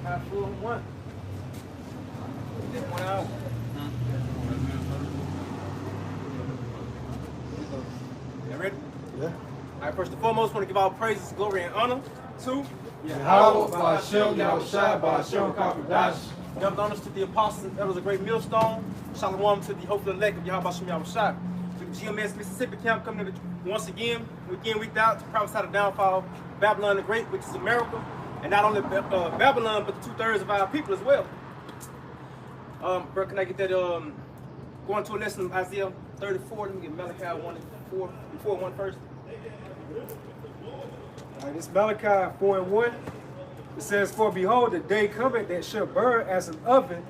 Malachi 4:1. Get that one out. You ready? Yeah. All right, first and foremost, want to give all praises, glory, and honor to Yahweh, Ba'Shem, Yahushua, Ba'Shem, Kakadash. Double honors to the apostles. That was a great millstone. Shalom to the hopeful elect of Yahweh Shem Yahushua. To the GMS Mississippi camp coming in once again, week in, week out, to prophesy the downfall of Babylon the Great, which is America. And not only Babylon, but the 2/3 of our people as well. Bro, can I get that, going to a lesson of Isaiah 34. Let me get Malachi 1:4 first. All right, this Malachi 4:1. It says, "For behold, the day cometh that shall burn as an oven.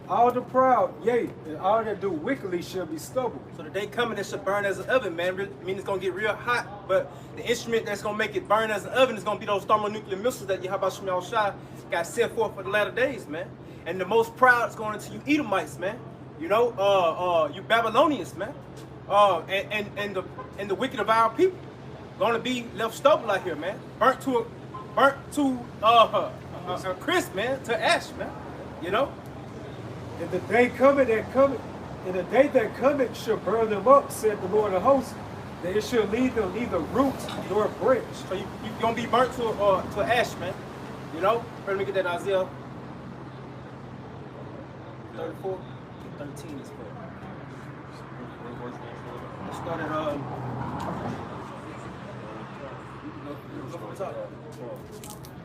All the proud, yea, and all that do wickedly shall be stubble." So the day coming that should burn as an oven, man. I mean, it's going to get real hot, but the instrument that's going to make it burn as an oven is going to be those thermonuclear missiles that Yahweh Shem Yahushua got set forth for the latter days, man. And the most proud is going into you Edomites, man. You know, you Babylonians, man. And the wicked of our people going to be left stubble out here, man. Burnt to a crisp, man, to ash, man. You know. And the day cometh that cometh, and the day that cometh shall burn them up, said the Lord of hosts, that it shall leave them neither roots nor branch. So you gonna be burnt to ash, man. You know. Let me get that Isaiah 34, 13 is for. Let's start at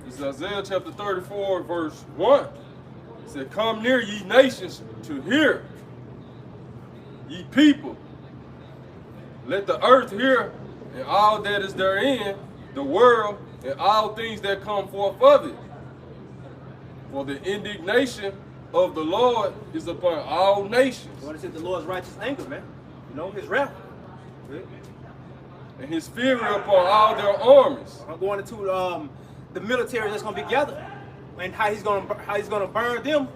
It's Isaiah chapter 34, verse 1. It said, "Come near, ye nations, to hear, ye people. Let the earth hear, and all that is therein, the world, and all things that come forth of it. For the indignation of the Lord is upon all nations, you want to see the Lord's righteous anger, man. You know, his wrath. and his fury upon all their armies." I'm going into the military that's gonna be gathered, and how he's gonna burn them.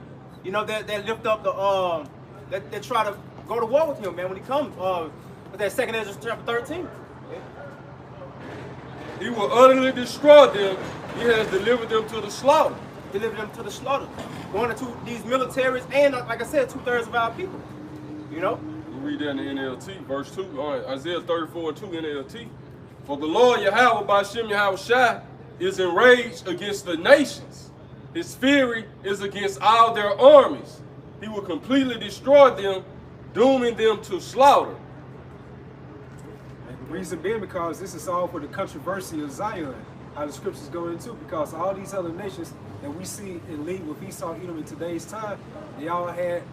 You know, that lift up the that try to go to war with him, man, when he comes. With that 2 Ezra chapter 13. He will utterly destroy them. He has delivered them to the slaughter. Deliver them to the slaughter. Going into these militaries and, like I said, 2/3 of our people. You know. We read that in the NLT, verse 2, Isaiah 34:2 NLT. "For the Lord Yahweh Ba'Shem Yahushua is enraged against the nations. His fury is against all their armies. He will completely destroy them, dooming them to slaughter." And the reason being because this is all for the controversy of Zion, how the scriptures go into, because all these other nations that we see in league with Esau, Edom in today's time, they all had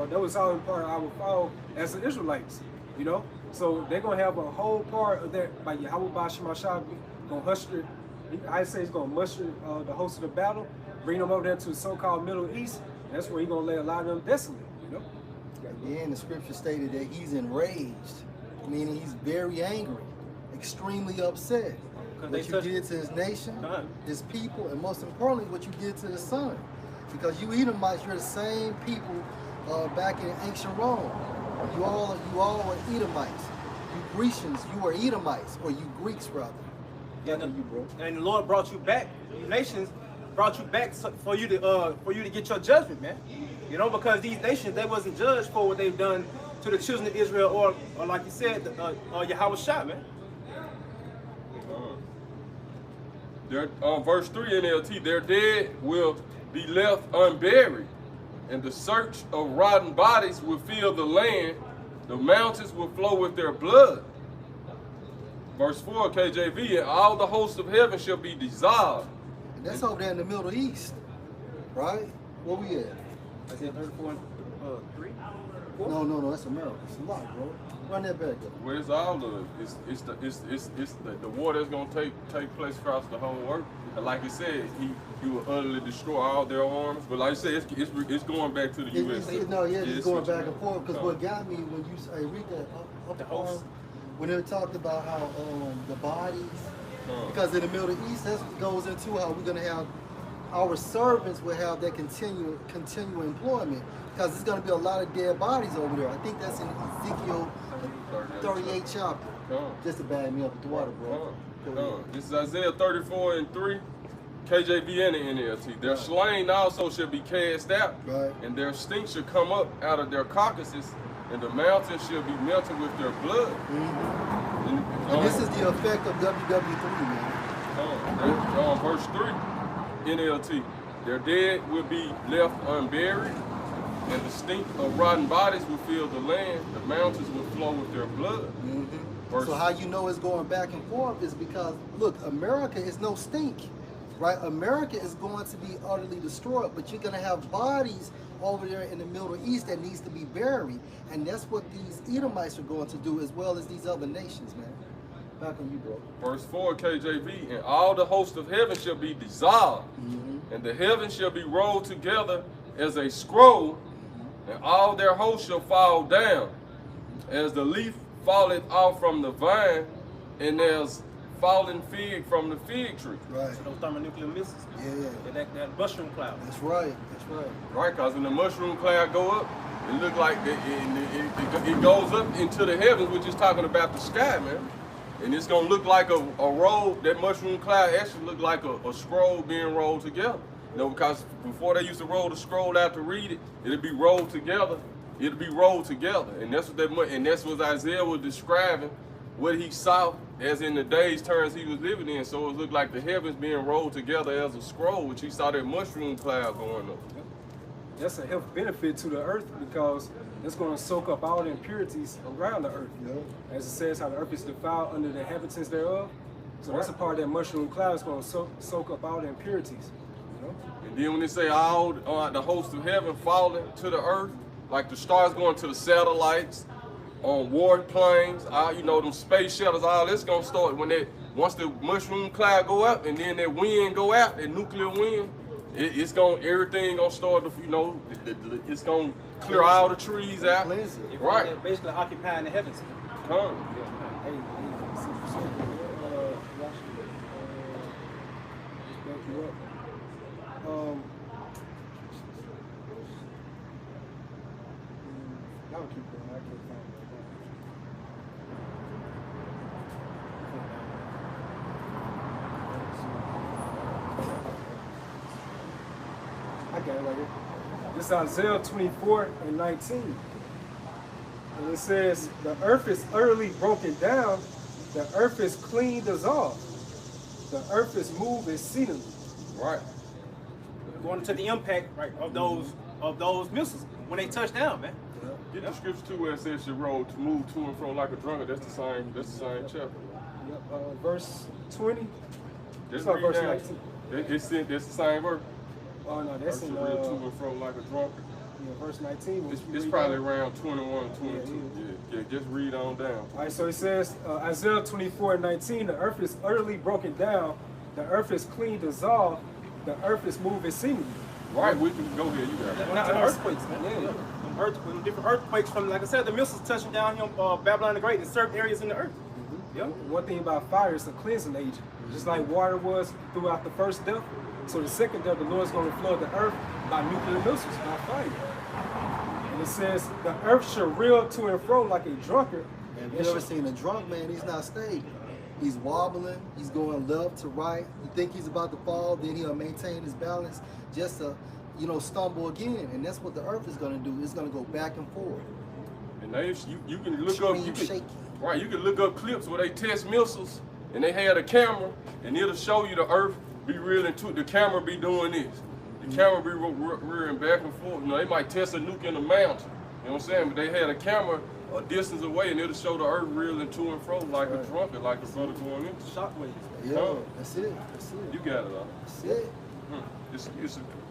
that was all in part of our fall as the Israelites, you know. So they're gonna have a whole part of that by Yahweh Ba'Shem Yahushua gonna huster. I say he's gonna muster the host of the battle, bring them over there to the so-called Middle East. And that's where he's gonna lay a lot of them desolate, you know. Again, the scripture stated that he's enraged, meaning he's very angry, extremely upset. What you did to his nation, his people, and most importantly, what you did to his son. Because you Edomites, you're the same people back in ancient Rome. You all were Edomites. You Grecians, you were Edomites, or you Greeks rather. Yeah, and the Lord brought you back. You nations brought you back for you to get your judgment, man. You know, because these nations, they wasn't judged for what they've done to the children of Israel, or like you said, Yahweh Shah, man. Verse 3 NLT, "Their dead will be left unburied, and the search of rotten bodies will fill the land. The mountains will flow with their blood." Verse 4 KJV, "And all the hosts of heaven shall be dissolved." And that's over there in the Middle East, right? Where we at? Isaiah 34, 3? No, that's America. It's a lot, bro. Run that back up. Where's all of it? It's the war that's gonna take place across the whole earth. And like you said, he will utterly destroy all their arms. But like I said, it's going back to the U.S. It's going back and forth. Because what got me when you say read that up The host. when they talked about how the bodies, because in the Middle East that goes into how we're gonna have our servants will have that continual employment, because there's gonna be a lot of dead bodies over there. I think that's in Ezekiel 38 chapter. Just to bag me up with the water, bro. This is Isaiah 34:3 KJV and the NLT. Their slain also shall be cast out, Right. and their stink shall come up out of their carcasses, and the mountains shall be melted with their blood. And this is the effect of WW3, man. Verse 3, NLT. Their dead will be left unburied, and the stink of rotten bodies will fill the land. The mountains will flow with their blood. So how you know it's going back and forth is because, look, America is no stink, right? America is going to be utterly destroyed, but you're going to have bodies over there in the Middle East that needs to be buried. And that's what these Edomites are going to do, as well as these other nations, man. Back on you, bro. Verse 4, KJV. And all the host of heaven shall be dissolved, and the heavens shall be rolled together as a scroll, and all their hosts shall fall down, as the leaf falleth off from the vine, and as fallen fig from the fig tree. Right. So those thermonuclear missiles. Yeah. That mushroom cloud. That's right. That's right. Right, because when the mushroom cloud go up, it look like it goes up into the heavens, which is talking about the sky, man. And it's gonna look like a roll. That mushroom cloud actually look like a scroll being rolled together. You know, because before they used to roll the scroll out to read it, it'd be rolled together. It'll be rolled together, and that's what Isaiah was describing, what he saw as in the days turns he was living in. So it looked like the heavens being rolled together as a scroll, which he saw that mushroom cloud going up. That's a health benefit to the earth because it's going to soak up all the impurities around the earth. As it says, how the earth is defiled under the inhabitants thereof. So that's a part of that mushroom cloud is going to soak up all the impurities. You know? And then when they say all the host of heaven falling to the earth, like the stars going to the satellites, on warplanes, you know, them space shuttles, all this gonna start once the mushroom cloud go up and then that wind go out, that nuclear wind, everything gonna start to, you know, it's gonna clear all the trees out. Right. Basically occupying the heavens. Come. I'll keep going. I can't find it. I got it right here. This is Isaiah 24:19. And it says, the earth is utterly broken down, the earth is clean dissolved, the earth is moved exceedingly. Right. Going to the impact, right, of those missiles when they touch down, man. Get the scripture too where it says she rolled to move to and fro like a drunkard. That's the same chapter. Yep, verse 20. Just not read verse down. 19. That's the same verse. Oh no, that's in to and fro like a drunkard. verse 19. It's probably around 21, 22. Yeah, just read on down. All right, so it says, Isaiah 24:19, the earth is utterly broken down, the earth is clean dissolved, the earth is moved exceedingly. Right, we can go here. You got it. Not earthquakes, man. Different earthquakes from, like I said, the missiles touching down here on Babylon the Great in certain areas in the earth. One thing about fire is a cleansing agent. Just like water was throughout the first death, so the second death, the Lord's going to flood the earth by nuclear missiles, by fire. And it says, the earth shall reel to and fro like a drunkard. And if you ever seen a drunk man, he's not stable. He's wobbling, he's going left to right. You think he's about to fall, then he'll maintain his balance just to, stumble again. And that's what the earth is going to do. It's going to go back and forth. And you can look up, you can look up clips where they test missiles and they had a camera and it'll show you the earth be reeling to the camera be doing this. The camera be rearing back and forth. They might test a nuke in the mountain. You know what I'm saying? But they had a camera a distance away and it'll show the earth reeling to and fro like a drunkard, like a brother going in. Shockwaves. Yeah, that's it. You got it, though. That's it.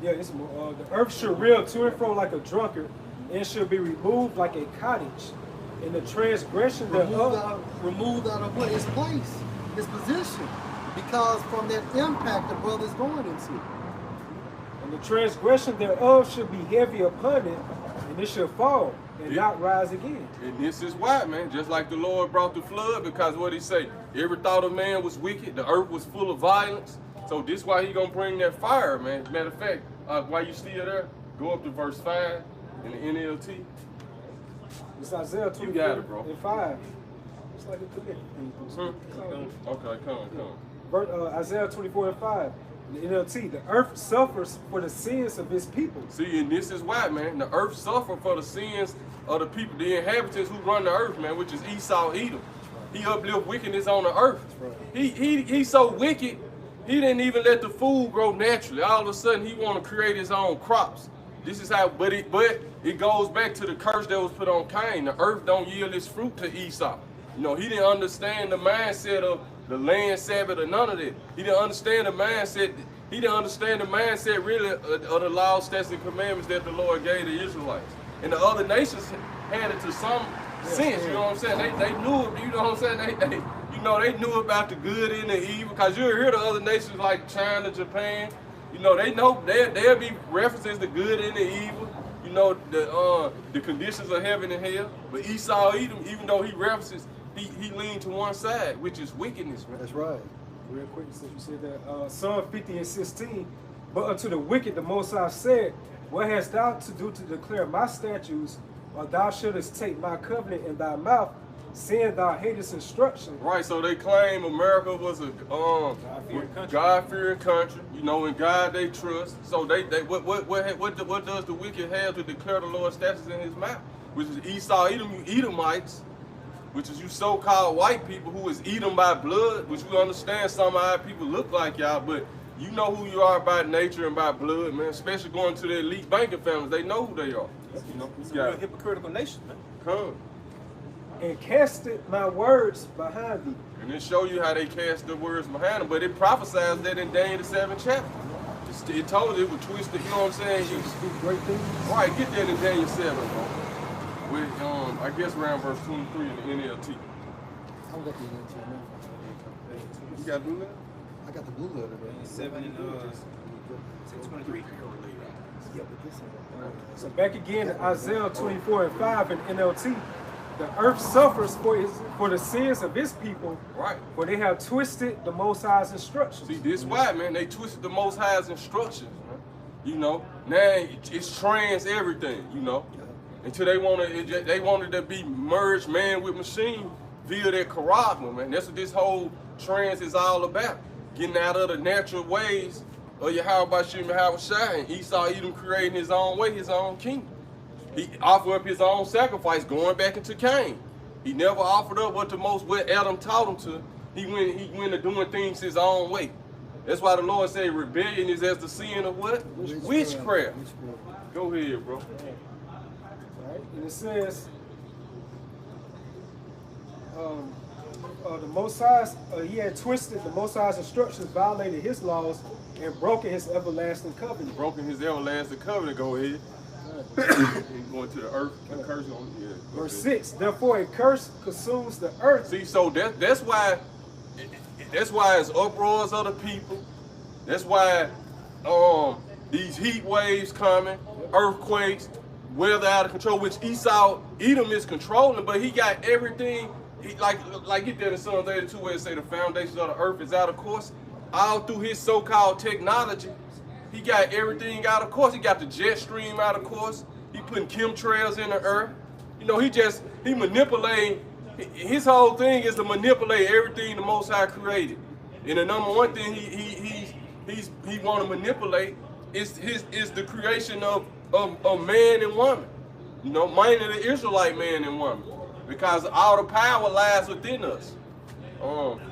The earth shall reel to and fro like a drunkard, and shall be removed like a cottage. In the transgression removed out of what? Its place, its position. Because from that impact the brother's going into. And the transgression thereof shall be heavy upon it, and it shall fall and not rise again. And this is why, man, just like the Lord brought the flood, because what he say, every thought of man was wicked, the earth was full of violence. So this why he gonna bring that fire, man. Matter of fact, while you still there, go up to verse 5 in the NLT. It's Isaiah 24:5. It's like a commitment. Okay, come on. Isaiah 24:5. The NLT, the earth suffers for the sins of his people. See, and this is why, man, the earth suffer for the sins of the people, the inhabitants who run the earth, man, which is Esau, Edom. He uplift wickedness on the earth. He's so wicked, he didn't even let the food grow naturally. All of a sudden, he want to create his own crops. This is how, but it goes back to the curse that was put on Cain. The earth don't yield its fruit to Esau. You know, he didn't understand the mindset of the land Sabbath or none of that. He didn't understand the mindset. He didn't understand the mindset really of the laws, statutes, and commandments that the Lord gave the Israelites. And the other nations had it to some sense. You know what I'm saying? They knew it. You know what I'm saying? They knew about the good and the evil. Cause you'll hear the other nations like China, Japan. You know, they know there'll be references to good and the evil. You know, the conditions of heaven and hell. But Esau, Edom, even though he references, he leaned to one side, which is wickedness, man. That's right. Real quick, since you said that, Psalm 50 and 16, but unto the wicked the Most High said, what hast thou to do to declare my statutes, or thou shouldest take my covenant in thy mouth, seeing thou hatest instruction? Right, so they claim America was a God-fearing country. You know, in God they trust. So what does the wicked have to declare the Lord's statutes in his mouth? Which is Esau, Edom, you Edomites, which is you so-called white people who is Edom by blood, which we understand some of our people look like y'all, but you know who you are by nature and by blood, man. Especially going to the elite banking families, they know who they are. You know, it's a real hypocritical nation, man. Come. And casted my words behind thee. And it show you how they cast the words behind them, but it prophesies that in Daniel the 7th chapter. It told it would twist it, you know what I'm saying? You speak great things. Right, get that in Daniel 7, bro. With, I guess around verse 23 in the NLT. I don't got the NLT now. You got blue letter? I got the blue letter, bro. 7 and 623. Yeah, but this one. So back again to Isaiah 24 and 5 in NLT. The earth suffers for the sins of his people, right? For they have twisted the Most High's instructions. See, this why, man, they twisted the Most High's instructions, man. You know, now it's trans everything, you know. Until they wanted to be merged man with machine via their charisma, man. That's what this whole trans is all about. Getting out of the natural ways of Yahweh Shem and Esau Edom creating his own way, his own kingdom. He offered up his own sacrifice, going back into Cain. He never offered up what Adam taught him to. He went to doing things his own way. That's why the Lord said rebellion is as the sin of what? Witchcraft. Go ahead, bro. Right? And it says, the Most High's, he had twisted the Most High's instructions, violated his laws, and broken his everlasting covenant. Broken his everlasting covenant. Go ahead. Going to the earth, the curse on you. Yeah, verse 6. Therefore, a curse consumes the earth. See, so that's why it's uproars of the people. That's why these heat waves coming, earthquakes, weather out of control, which Esau, Edom is controlling, but he got everything. Like get there in Psalm 32 where it say the foundations of the earth is out of course. All through his so-called technology, he got everything out of course. He got the jet stream out of course. He putting chemtrails in the earth. You know, he manipulating. His whole thing is to manipulate everything the Most High created. And the number one thing he want to manipulate is the creation of man and woman. You know, mainly the Israelite man and woman, because all the power lies within us.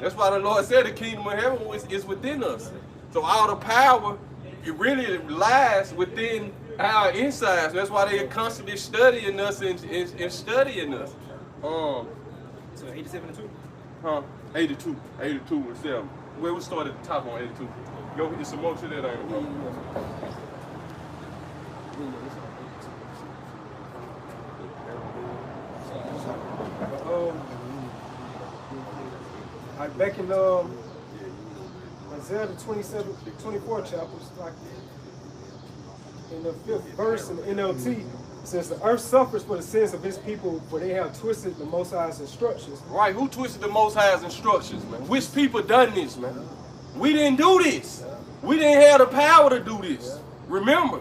That's why the Lord said the kingdom of heaven is within us. So all the power, it really lies within our insides. That's why they're constantly studying us and studying us. So 87 and 2? Huh? 82 and 7. Well, we start at the top on 82. Go get some more to that, ain't it, bro? Back in Isaiah the 24 chapters, like in the 5th verse in the NLT, it says the earth suffers for the sins of his people, for they have twisted the Most High's instructions. Right, who twisted the Most High's instructions, man? Which people done this, man? We didn't do this. We didn't have the power to do this. Remember,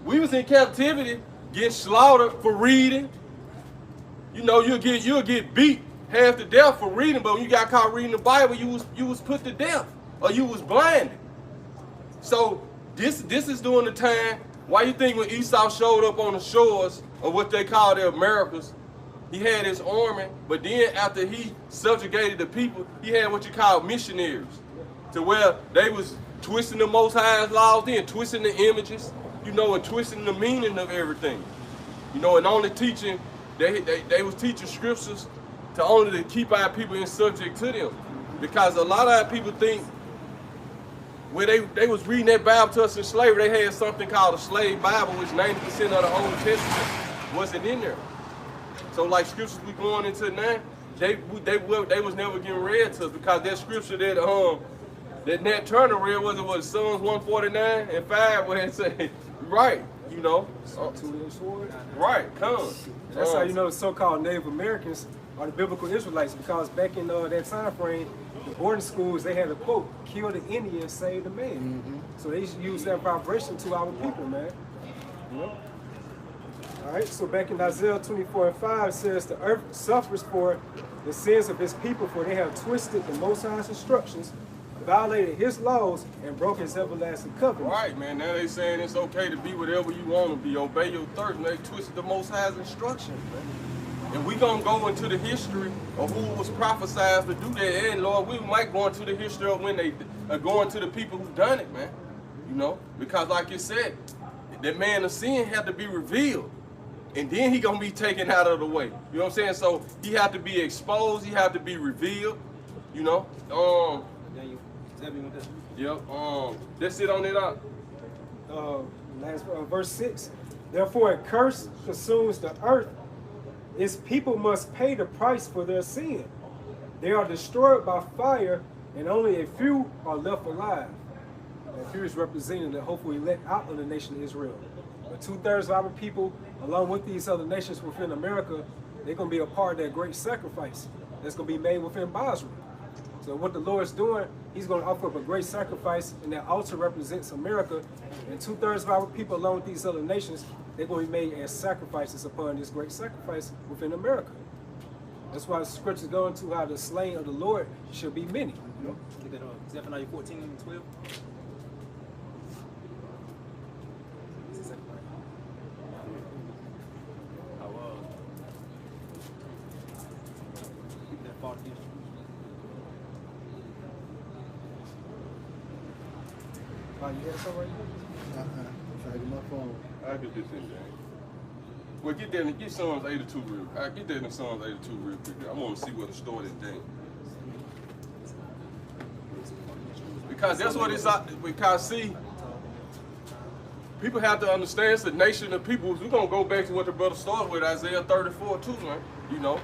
we was in captivity, getting slaughtered for reading. You know, you'll get beat half to death for reading, but when you got caught reading the Bible, you was put to death, or you was blinded. So this is during the time. Why you think when Esau showed up on the shores of what they call the Americas, he had his army, but then after he subjugated the people, he had what you call missionaries, to where they was twisting the Most High's laws, then twisting the images, you know, and twisting the meaning of everything, you know, and only teaching, they was teaching scriptures to only to keep our people in subject to them, because a lot of our people think when they was reading that Bible to us in slavery, they had something called a slave Bible, which 90% of the Old Testament wasn't in there. So like scriptures we going into now, they was never getting read to us, because that scripture that Nat Turner read was Psalms 149 and 5, where it said, right, you know, Two-edged sword. right, come. That's how you know the so-called Native Americans are the biblical Israelites, because back in that time frame, the boarding schools, they had a quote, kill the Indian, save the man. So they use that vibration to our people, man. You know? All right, so back in Isaiah 24:5, it says, the earth suffers for the sins of his people, for they have twisted the Most High's instructions, violated his laws, and broke his everlasting covenant. Right, man. Now they saying it's okay to be whatever you want to be. Obey your thirst. And they twisted the Most High's instructions, man. And we gonna go into the history of who was prophesied to do that. And Lord, we might go into the history of when they are going to the people who done it, man. You know, because like you said, that man of sin had to be revealed. And then he gonna be taken out of the way. You know what I'm saying? So he had to be exposed, he had to be revealed, you know. Yep, that's it on it out. Verse 6, therefore a curse consumes the earth. Its people must pay the price for their sin. They are destroyed by fire, and only a few are left alive. And few is representing the hopefully let out of the nation of Israel. But 2/3 of our people, along with these other nations within America, they're going to be a part of that great sacrifice that's going to be made within Basra. So what the Lord's doing, he's going to offer up a great sacrifice, and that altar represents America. And 2/3 of our people, along with these other nations, they're going to be made as sacrifices upon this great sacrifice within America. That's why the scriptures go into how the slain of the Lord shall be many. You know? Get that Zephaniah 14:12. You had something right here? Try to get my phone. I'll get this in there. Well, get that and get Psalms 82 real. I get that in Psalms 82 real quick. I want to see where the story is dang. Because that's what it's because see, people have to understand it's the nation of people. We're gonna go back to what the brother started with, Isaiah 34 too, man. You know.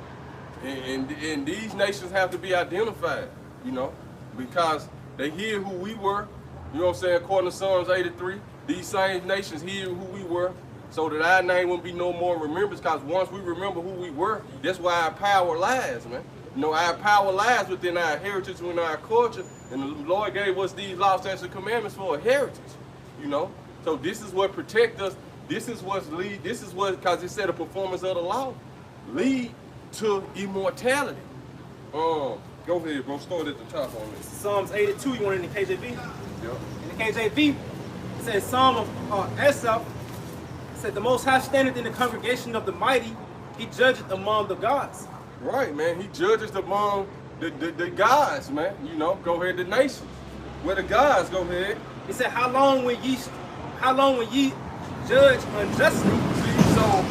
And these nations have to be identified, you know, because they hear who we were. You know what I'm saying? According to Psalms 83, these same nations hear who we were, so that our name won't be no more remembered. Because once we remember who we were, that's where our power lies, man. You know, our power lies within our heritage, within our culture, and the Lord gave us these laws, statutes, and commandments for a heritage. You know, so this is what protect us. This is what's lead. This is what, because it said the performance of the law lead to immortality. Go ahead, bro. Start at the top on this. Psalms 82. You want it in the KJV? Yep. In the KJV, it says Psalm of Asaph. It said the Most High standeth in the congregation of the mighty. He judgeth among the gods. Right, man. He judges among the gods, man. You know, go ahead, the nations. Where the gods, go ahead. He said, how long will ye judge unjustly? See, so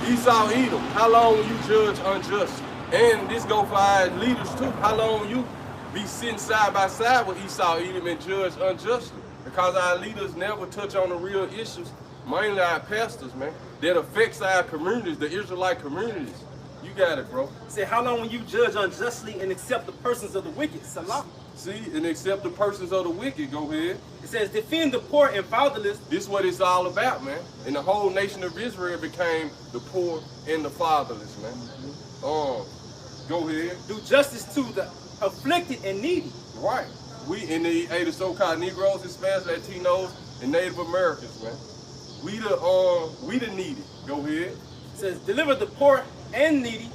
Esau, Edom, how long will you judge unjustly? And this go for our leaders too. How long will you be sitting side by side with Esau, Edom, and judge unjustly? Because our leaders never touch on the real issues, mainly our pastors, man, that affects our communities, the Israelite communities. You got it, bro. He said, how long will you judge unjustly and accept the persons of the wicked? Salah. See, and accept the persons of the wicked. Go ahead. It says, defend the poor and fatherless. This is what it's all about, man. And the whole nation of Israel became the poor and the fatherless, man. Go ahead. Do justice to the afflicted and needy. Right. We in the so-called Negroes, Hispanics, Latinos, and Native Americans, man. We the needy. Go ahead. It says, deliver the poor and needy,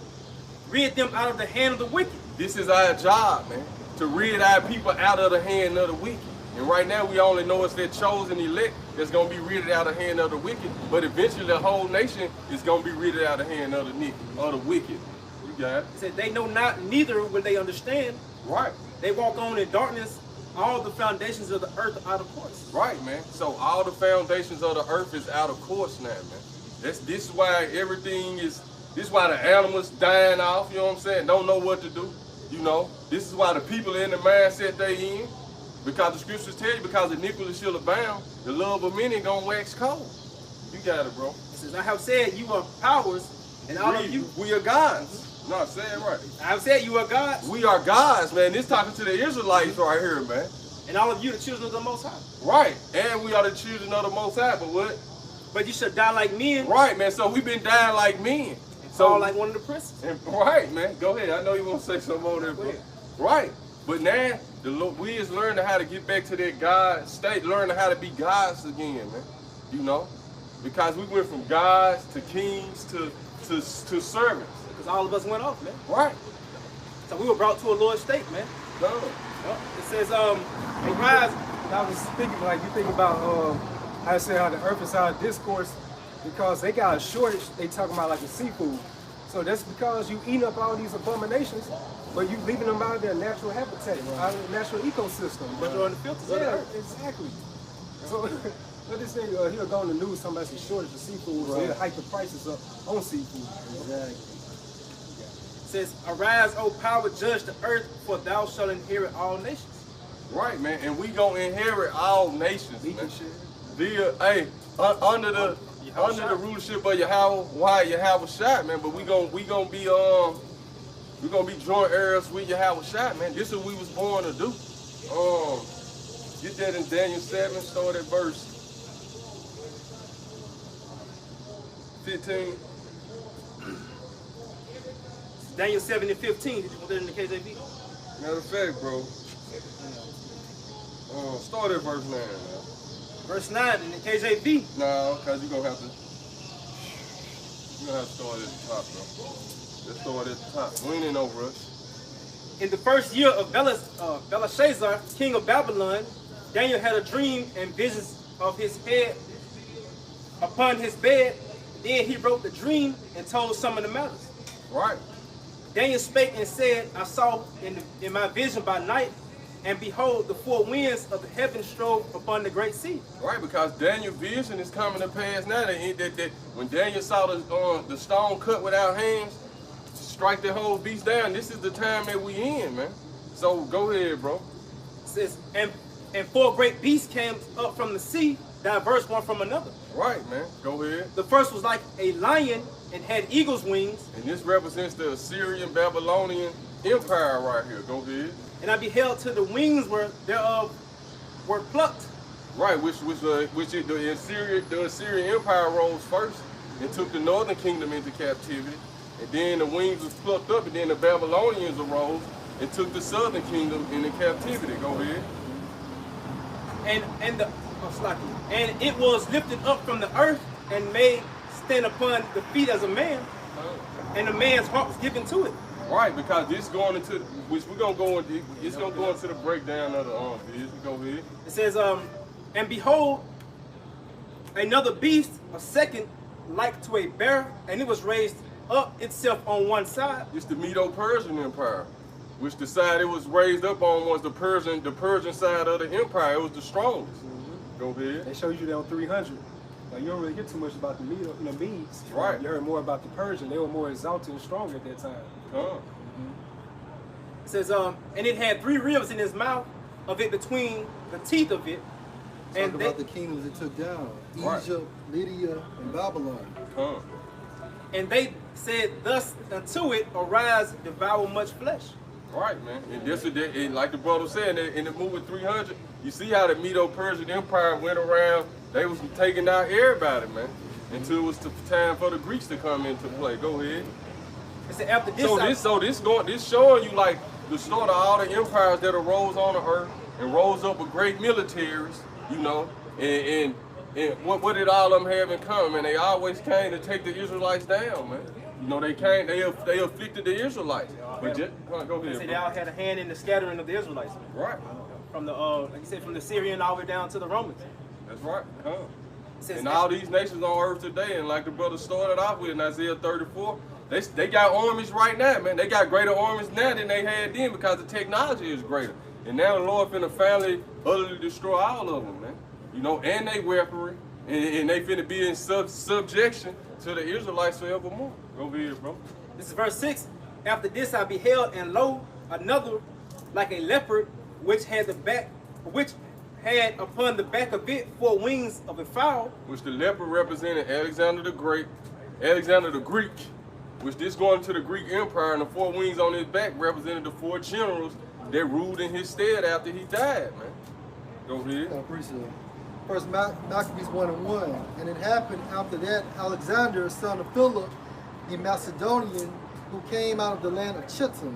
rid them out of the hand of the wicked. This is our job, man, to rid our people out of the hand of the wicked. And right now we only know it's that chosen elect that's going to be rid out of the hand of the wicked. But eventually the whole nation is going to be rid out of the hand of the wicked. You got it? It said they know not, neither will they understand. Right. They walk on in darkness. All the foundations of the earth are out of course. Right, man. So all the foundations of the earth is out of course now, man. This is why everything is, this is why the animals dying off, you know what I'm saying? Don't know what to do, you know. This is why the people in the mindset they in. Because the scriptures tell you, because iniquity shall abound, the love of many gonna wax cold. You got it, bro. It says, I have said you are powers, and all of you. We are gods. No, say it right. I have said you are gods. We are gods, man. This talking to the Israelites right here, man. And all of you the children of the Most High. Right. And we are the children of the Most High, but what? But you should die like men. Right, man. So we've been dying like men. And so fall like one of the princes. Right, man. Go ahead. I know you want to say something more there, bro. Right. But now, we is learning how to get back to that God state, learning how to be gods again, man. You know? Because we went from gods to kings to servants. Because all of us went off, man. Right. So we were brought to a lower state, man. No. It says, arise. I was thinking, like, you think about how I said how the earth is out of discourse, because they got a shortage. They talking about like the seafood. So that's because you eating up all these abominations, but you leaving them out of their natural habitat, out of their natural ecosystem. But you're on the filters of the earth. Exactly. So what this thing, he'll go on the news, talking about some shortage of seafood, so he'll hike the prices up on seafood. Exactly. It says, arise, O power, judge the earth, for thou shalt inherit all nations. Right, man. And we gonna inherit all nations, man. Under the rulership of Yahweh Shai, man. But we gonna be joint heirs with Yahweh Shai, man. This is what we was born to do. Get that in Daniel 7, start at verse 15. Daniel 7 and 15. Did you put that in the KJV? Matter of fact, bro. Start at verse 9, man. Verse 9 in the KJV. No, because you're gonna have to start at the top, bro. Let's start at the top. We ain't over us. In the first year of Belshazzar, king of Babylon, Daniel had a dream and visions of his head upon his bed. Then he wrote the dream and told some of the matters. Right. Daniel spake and said, I saw in my vision by night, and behold, the four winds of the heaven strove upon the great sea. Right, because Daniel's vision is coming to pass now. That when Daniel saw the stone cut without hands, strike the whole beast down. This is the time that we in, man. So go ahead, bro. It says, and four great beasts came up from the sea, diverse one from another. Right, man. Go ahead. The first was like a lion and had eagle's wings. And this represents the Assyrian Babylonian Empire right here. Go ahead. And I beheld till the wings thereof were plucked. Right, which the Assyrian Empire rose first and took the northern kingdom into captivity. And then the wings was plucked up, and then the Babylonians arose and took the southern kingdom into captivity. Go ahead. And it was lifted up from the earth and made stand upon the feet as a man, and a man's heart was given to it. Right, because this going into, which we're gonna go into, it's gonna go into the breakdown of the vision. Go ahead. It says, and behold, another beast, a second, like to a bear, and it was raised up itself on one side. It's the Medo-Persian Empire, which the side it was raised up on was the Persian side of the empire. It was the strongest. Go ahead. They showed you that on 300. Like, you don't really hear too much about the Medes. Right. You heard more about the Persian. They were more exalted and strong at that time. It says, and it had 3 ribs in his mouth, of it between the teeth of it. Talk about the kingdoms it took down. Egypt, Lydia, and Babylon. And they said thus unto it, arise, devour much flesh. Right, man. And this is like the brother said in the movie 300, you see how the Medo-Persian Empire went around. They was taking out everybody, man, until it was time for the Greeks to come into play. Go ahead. Said after this, this showing you like the start of all the empires that arose on the earth and rose up with great militaries, you know, and what did all of them have in common? They always came to take the Israelites down, man. You know, they afflicted the Israelites. But go ahead. They all had a hand in the scattering of the Israelites. Right. from the like you said, from the Syrian all the way down to the Romans. That's right. Come. Says And all these nations on earth today, and like the brother started off with in Isaiah 34, they got armies right now, man. They got greater armies now than they had then because the technology is greater. And now the Lord finna finally utterly destroy all of them, man. You know, and they weaponry, and they finna be in subjection to the Israelites forevermore. Go ahead, bro. This is verse 6. After this I beheld, and lo, another like a leopard, which had upon the back of it 4 wings of a fowl. Which the leopard represented Alexander the Great, Alexander the Greek, which this going to the Greek Empire, and the 4 wings on his back represented the 4 generals that ruled in his stead after he died, man. Go ahead. I appreciate it. First Maccabees 1:1. And it happened after that, Alexander, son of Philip, the Macedonian, who came out of the land of Chittim,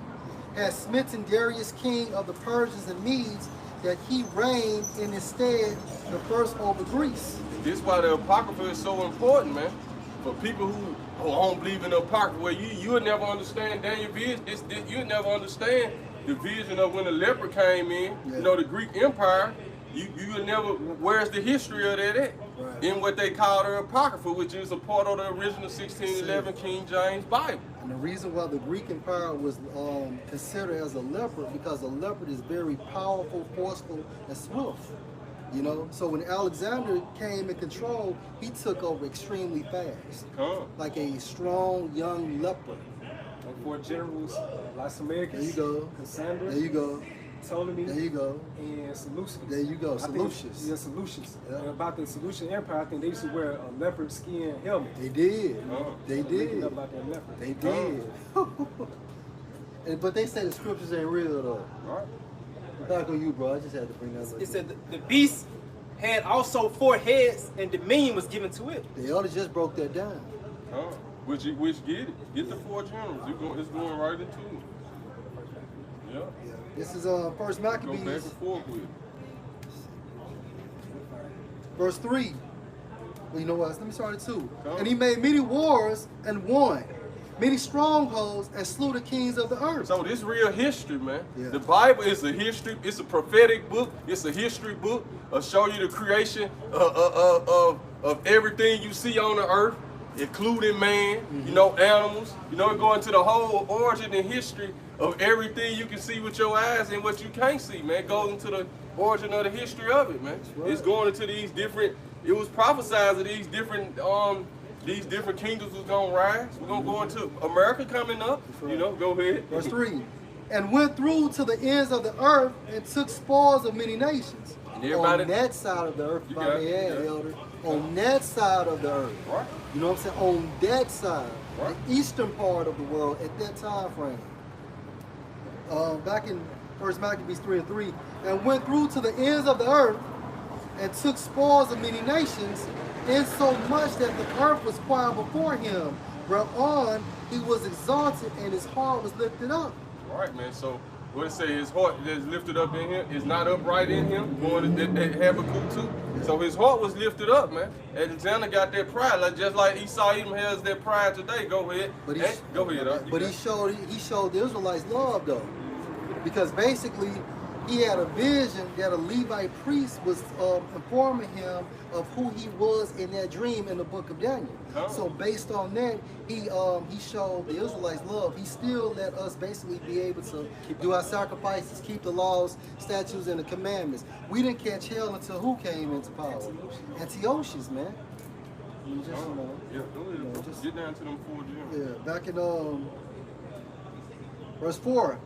had smitten Darius, king of the Persians and Medes, that he reigned in his stead the first over Greece. This is why the Apocrypha is so important, man. For people who don't believe in the Apocrypha, well, you would never understand Daniel's vision. You would never understand the vision of when the leopard came in. Yeah. You know, the Greek Empire. You would never. Where's the history of that at? Right. In what they call the Apocrypha, which is a part of the original 1611 King James Bible. And the reason why the Greek Empire was considered as a leopard, because a leopard is very powerful, forceful, and swift. You know, so when Alexander came in control, he took over extremely fast, like a strong young leopard. And 4 generals, Lysimachus, there you go, Cassandra, there you go, Ptolemy, there you go, and Seleucus. There you go, Seleucus. Yeah, Seleucus. Yeah. And about the Seleucian Empire, I think they used to wear a leopard skin helmet. They did. They Reading did. up about that leopard. They did. But they say the scriptures ain't real though. Right. Back on you, bro. I just had to bring that up. It said the beast had also 4 heads, and dominion was given to it. They oughta just broke that down. Which get it. Get the 4 generals. It's going right into it. Yeah. This is First Maccabees. Go back and forth with it. Verse 3. Well, you know what? Let me start at 2. And he made many wars and won, many strongholds, and slew the kings of the earth. So this real history, man. Yeah. The Bible is a history. It's a prophetic book. It's a history book. It'll show you the creation of everything you see on the earth, including man, you know, animals. You know, it go into the whole origin and history of everything you can see with your eyes and what you can't see, man. It goes into the origin of the history of it, man. Right. It's going into these different, it was prophesied that these different kingdoms was gonna rise. We're gonna go into America coming up. Right. You know, go ahead. Verse 3. And went through to the ends of the earth and took spoils of many nations. On that side of the earth, if I may add, Elder. On that side of the earth. Right. You know what I'm saying? On that side. Right. The eastern part of the world at that time frame. Back in First Maccabees 3:3, and went through to the ends of the earth and took spoils of many nations, insomuch that the earth was quiet before him, whereon he was exalted and his heart was lifted up. Right, man. So what it say, his heart is lifted up in him, is not upright in him, going to Habakkuk 2. So his heart was lifted up, man. Alexander got that pride, like just like Esau even has that pride today. Go ahead. But go ahead. But he showed the Israelites love though. Because basically, he had a vision that a Levite priest was informing him of who he was in that dream in the book of Daniel. So based on that, he showed the Israelites love. He still let us basically be able to do our sacrifices, keep the laws, statutes, and the commandments. We didn't catch hell until who came into power? Antiochus, man. Just get down to them 4 generals. Yeah, back in verse 4.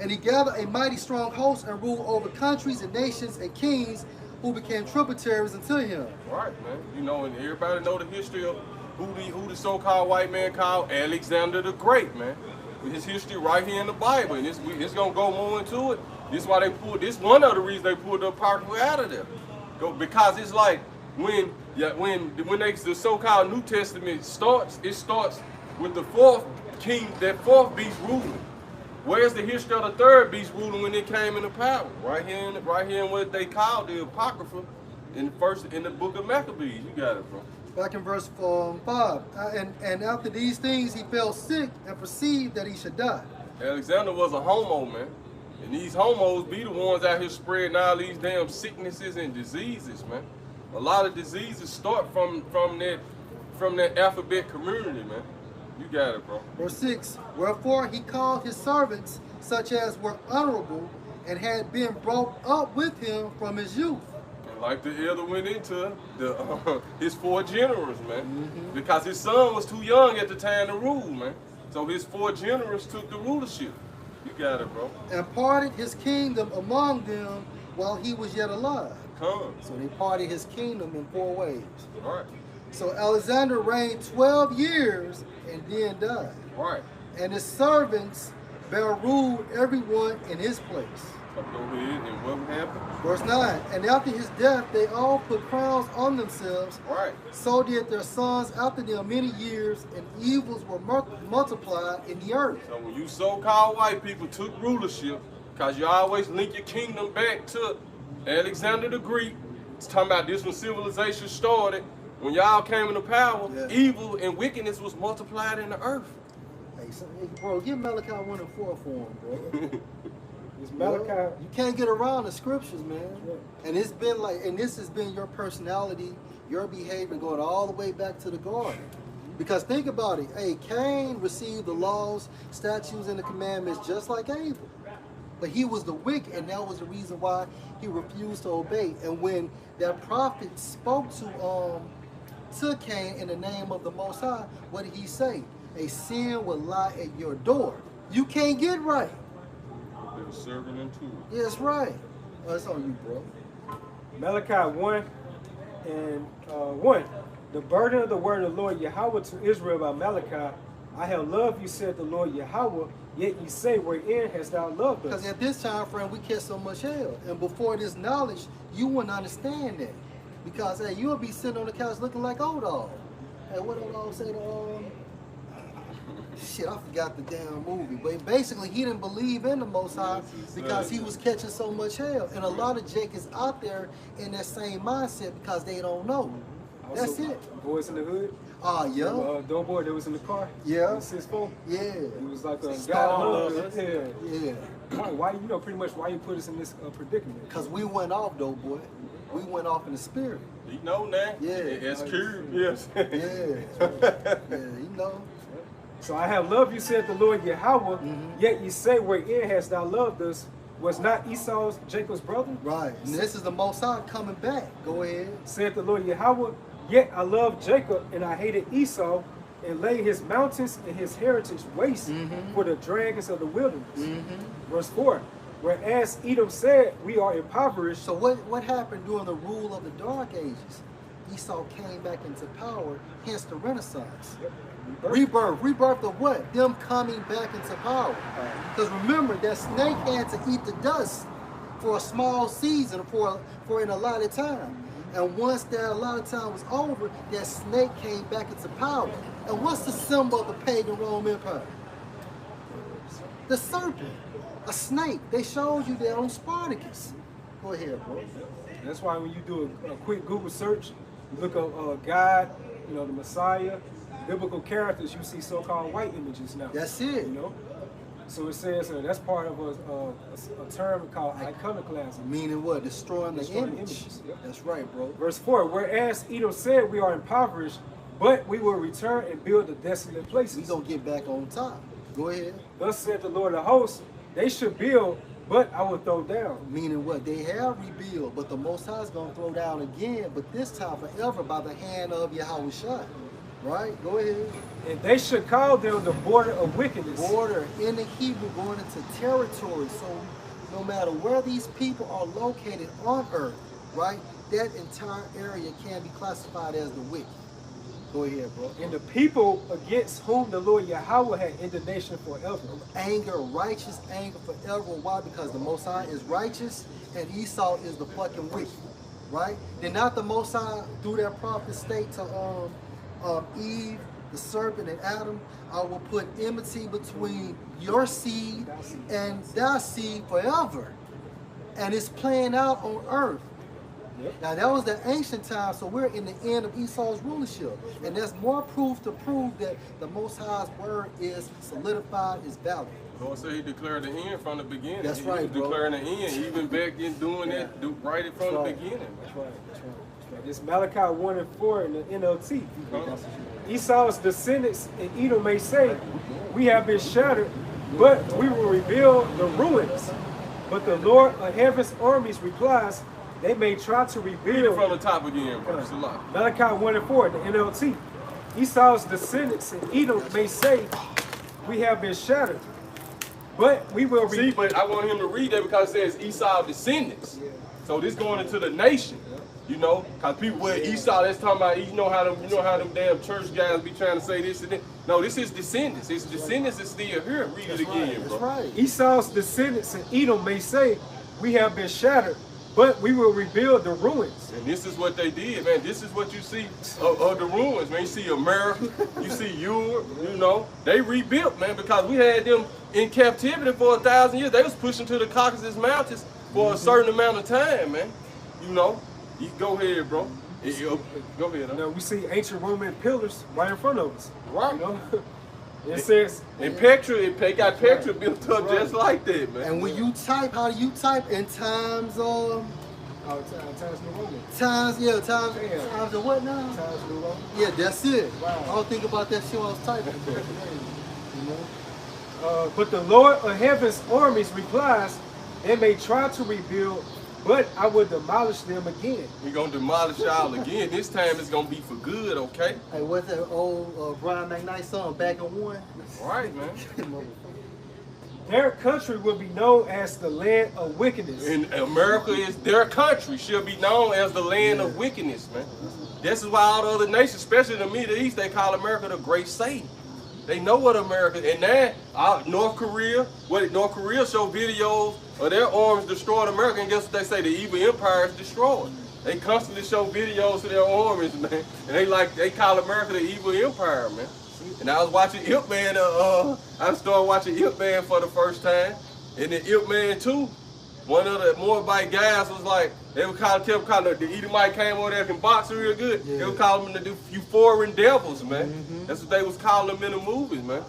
And he gathered a mighty strong host and ruled over countries and nations and kings who became tributaries unto him. Right, man. You know, and everybody know the history of who the so-called white man called Alexander the Great, man. With his history right here in the Bible, and it's gonna go more into it. This is why they pulled. This one of the reasons they pulled the Apocrypha out of there, because it's like when the so-called New Testament starts. It starts with the 4th king, that 4th beast ruling. Where's the history of the 3rd beast ruling when it came into power? Right here in what they call the Apocrypha, in the book of Maccabees. You got it, bro. Back in verse 5. And after these things he fell sick and perceived that he should die. Alexander was a homo, man. And these homos be the ones out here spreading all these damn sicknesses and diseases, man. A lot of diseases start from that alphabet community, man. You got it, bro. Verse 6, wherefore he called his servants, such as were honorable, and had been brought up with him from his youth. And like the elder went into his 4 generals, man. Because his son was too young at the time to rule, man. So his 4 generals took the rulership. You got it, bro. And parted his kingdom among them while he was yet alive. Come. So they parted his kingdom in 4 ways. All right. So Alexander reigned 12 years and then died. Right. And his servants bare ruled everyone in his place. So go ahead, and what happened? Verse 9, and after his death they all put crowns on themselves. Right. So did their sons after them many years, and evils were multiplied in the earth. So when you so-called white people took rulership, because you always link your kingdom back to Alexander the Greek, it's talking about this when civilization started. When y'all came into power, evil and wickedness was multiplied in the earth. Hey, bro, give Malachi 1 and 4 for him, bro. It's Malachi. You can't get around the scriptures, man. And it's been like, and this has been your personality, your behavior going all the way back to the garden. Because think about it, hey, Cain received the laws, statutes, and the commandments just like Abel. But he was the wicked, and that was the reason why he refused to obey. And when that prophet spoke to Cain in the name of the Most High, what did he say? A sin will lie at your door. You can't get right. They were serving unto it. Yeah, that's right. Oh, that's on you, bro. Malachi 1 and 1. The burden of the word of the Lord Yahweh to Israel by Malachi. I have loved you, said the Lord Yahweh, yet ye say, wherein hast thou loved us? Because at this time, friend, we catch so much hell. And before this knowledge, you wouldn't understand that. Because, hey, you'll be sitting on the couch looking like old dog. Hey, what old dog say to, shit, I forgot the damn movie. But basically, he didn't believe in the Most High because he was catching so much hell. And a lot of Jake is out there in that same mindset because they don't know. Also, That's it. Boys in the Hood. Yeah. Dumb boy that was in the car. Yeah. 6'4". Yeah. He was like a Star guy. Yeah. Why you know pretty much why you put us in this predicament? Because we went off, though, boy. We went off in the spirit. You know now. Yeah. It's curious. Yes. Yeah. Yeah, you know. So I have loved you, said the Lord Yahweh, yet ye say, wherein hast thou loved us? Was not Esau Jacob's brother? Right. And this is the Most High coming back. Go ahead. Said the Lord Yahweh, yet I loved Jacob, and I hated Esau, and laid his mountains and his heritage waste for the dragons of the wilderness. Verse 4, whereas Edom said, we are impoverished. So what happened during the rule of the Dark Ages? Esau came back into power, hence the Renaissance. Rebirth of what? Them coming back into power. Because remember, that snake had to eat the dust for a small season, for an allotted time. And once that allotted time was over, that snake came back into power. And what's the symbol of the pagan Roman Empire? The serpent, a snake. They showed you that on Spartacus. Go ahead, bro. That's why when you do a quick Google search, you look up God, you know, the Messiah, biblical characters, you see so-called white images now. That's it. You know? So it says that's part of a term called iconoclasm. Meaning what? Destroying the image. Images. Yep. That's right, bro. Verse 4, whereas Edom said, we are impoverished, but we will return and build the desolate places. We gonna get back on top. Go ahead. Thus said the Lord of hosts, they should build, but I will throw down. Meaning what? They have rebuilt, but the Most High is gonna throw down again, but this time forever by the hand of Yahweh Shai. Right? Go ahead. And they should call them the border of wickedness. Border in the Hebrew going into territory. So no matter where these people are located on earth, right, that entire area can be classified as the wicked. Go ahead, bro. And the people against whom the Lord Yahweh had indignation forever. Anger, righteous anger forever. Why? Because the Most High is righteous and Esau is the fucking wicked. Right? Did not the Most High through that prophet state to Eve, the serpent, and Adam, I will put enmity between your seed and thy seed forever. And it's playing out on earth. Yep. Now that was the ancient time, so we're in the end of Esau's rulership. And there's more proof to prove that the Most High's word is solidified, is valid. The Lord said he declared the end from the beginning. That's right, He was declaring the end, even back in doing that, right it from the beginning. That's right. It's Malachi 1 and 4 in the NLT. Esau's descendants in Edom may say, we have been shattered, but we will rebuild the ruins. But the Lord of heaven's armies replies, they may try to rebuild. Read it from the top again, bro. Malachi 1 and 4 in the NLT. Esau's descendants in Edom may say, we have been shattered, but we will see, but I want him to read that because it says Esau's descendants. So this going into the nation. You know, cause people with Esau, that's talking about, you know how them damn church guys be trying to say this and that. No, this is descendants. His descendants is still here. Read it again, bro. That's right. Esau's descendants in Edom may say, we have been shattered, but we will rebuild the ruins. And this is what they did, man. This is what you see of the ruins, man. You see America, you see Europe, you know. They rebuilt, man, because we had them in captivity for 1,000 years. They was pushing to the Caucasus Mountains for a certain amount of time, man. You know. You go ahead, bro. Go ahead. Now we see ancient Roman pillars right in front of us. Right. You know? It says. And Petra, it got Petra built up just like that, man. And when you type, how do you type in times? Times New Roman. Times of what now? Times New Roman. Yeah, that's it. Wow. I don't think about that shit when I was typing. You know? But the Lord of heaven's armies replies, they may try to rebuild, but I will demolish them again. We're going to demolish y'all again. This time it's going to be for good, okay? Hey, what's that old Brian McKnight song, Back in One? Right, man. Their country will be known as the land of wickedness. And America is their country, shall be known as the land of wickedness, man. This is why all the other nations, especially in the Middle East, they call America the Great Satan. They know what America, and now North Korea show videos of their arms destroyed America, and guess what they say? The evil empire is destroyed. They constantly show videos of their armies, man, and they call America the evil empire, man. And I was watching Ip Man, I started watching Ip Man for the first time, and then Ip Man 2, one of the Moabite guys was like, they would kept calling the Edomite came over there and box real good. They would call them the foreign devils, man. That's what they was calling them in the movies, man.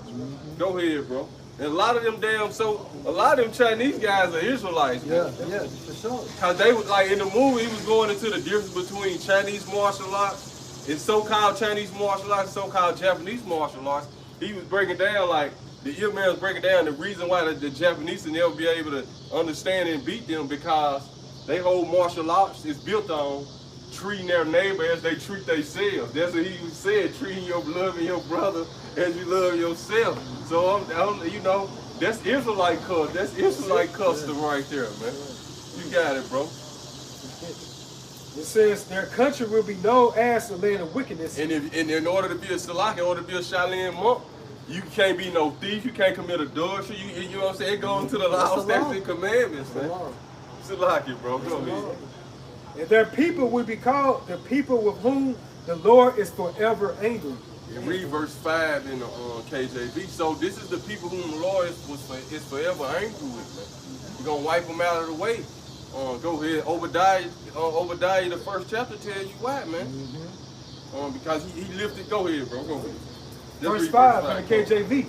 Go ahead, bro. And a lot of them a lot of them Chinese guys are Israelites, man. Yeah, for sure. Cause they was like in the movie, he was going into the difference between Chinese martial arts and so-called Chinese martial arts and so-called Japanese martial arts. He was breaking down like, the Ip Man was breaking down the reason why the Japanese will never be able to understand and beat them, because they whole martial arts is built on treating their neighbor as they treat themselves. That's what he said, treating your love and your brother as you love yourself. So you know, that's Israelite culture. That's Israelite custom right there, man. You got it, bro. It says their country will be known as the land of wickedness. And in order to be a Salak, in order to be a Shaolin monk, you can't be no thief, you can't commit adultery, you know what I'm saying? It goes into the law, statutes, and commandments, man. Salaki, bro, go ahead. And their people will be called the people with whom the Lord is forever angry. And read verse 5 in the KJV. So this is the people whom the Lord is forever angry with, man. We're going to wipe them out of the way. Go ahead, Obadiah, the first chapter tell you why, man. Because he lifted, go ahead, bro, go ahead. Verse 5 in the KJV.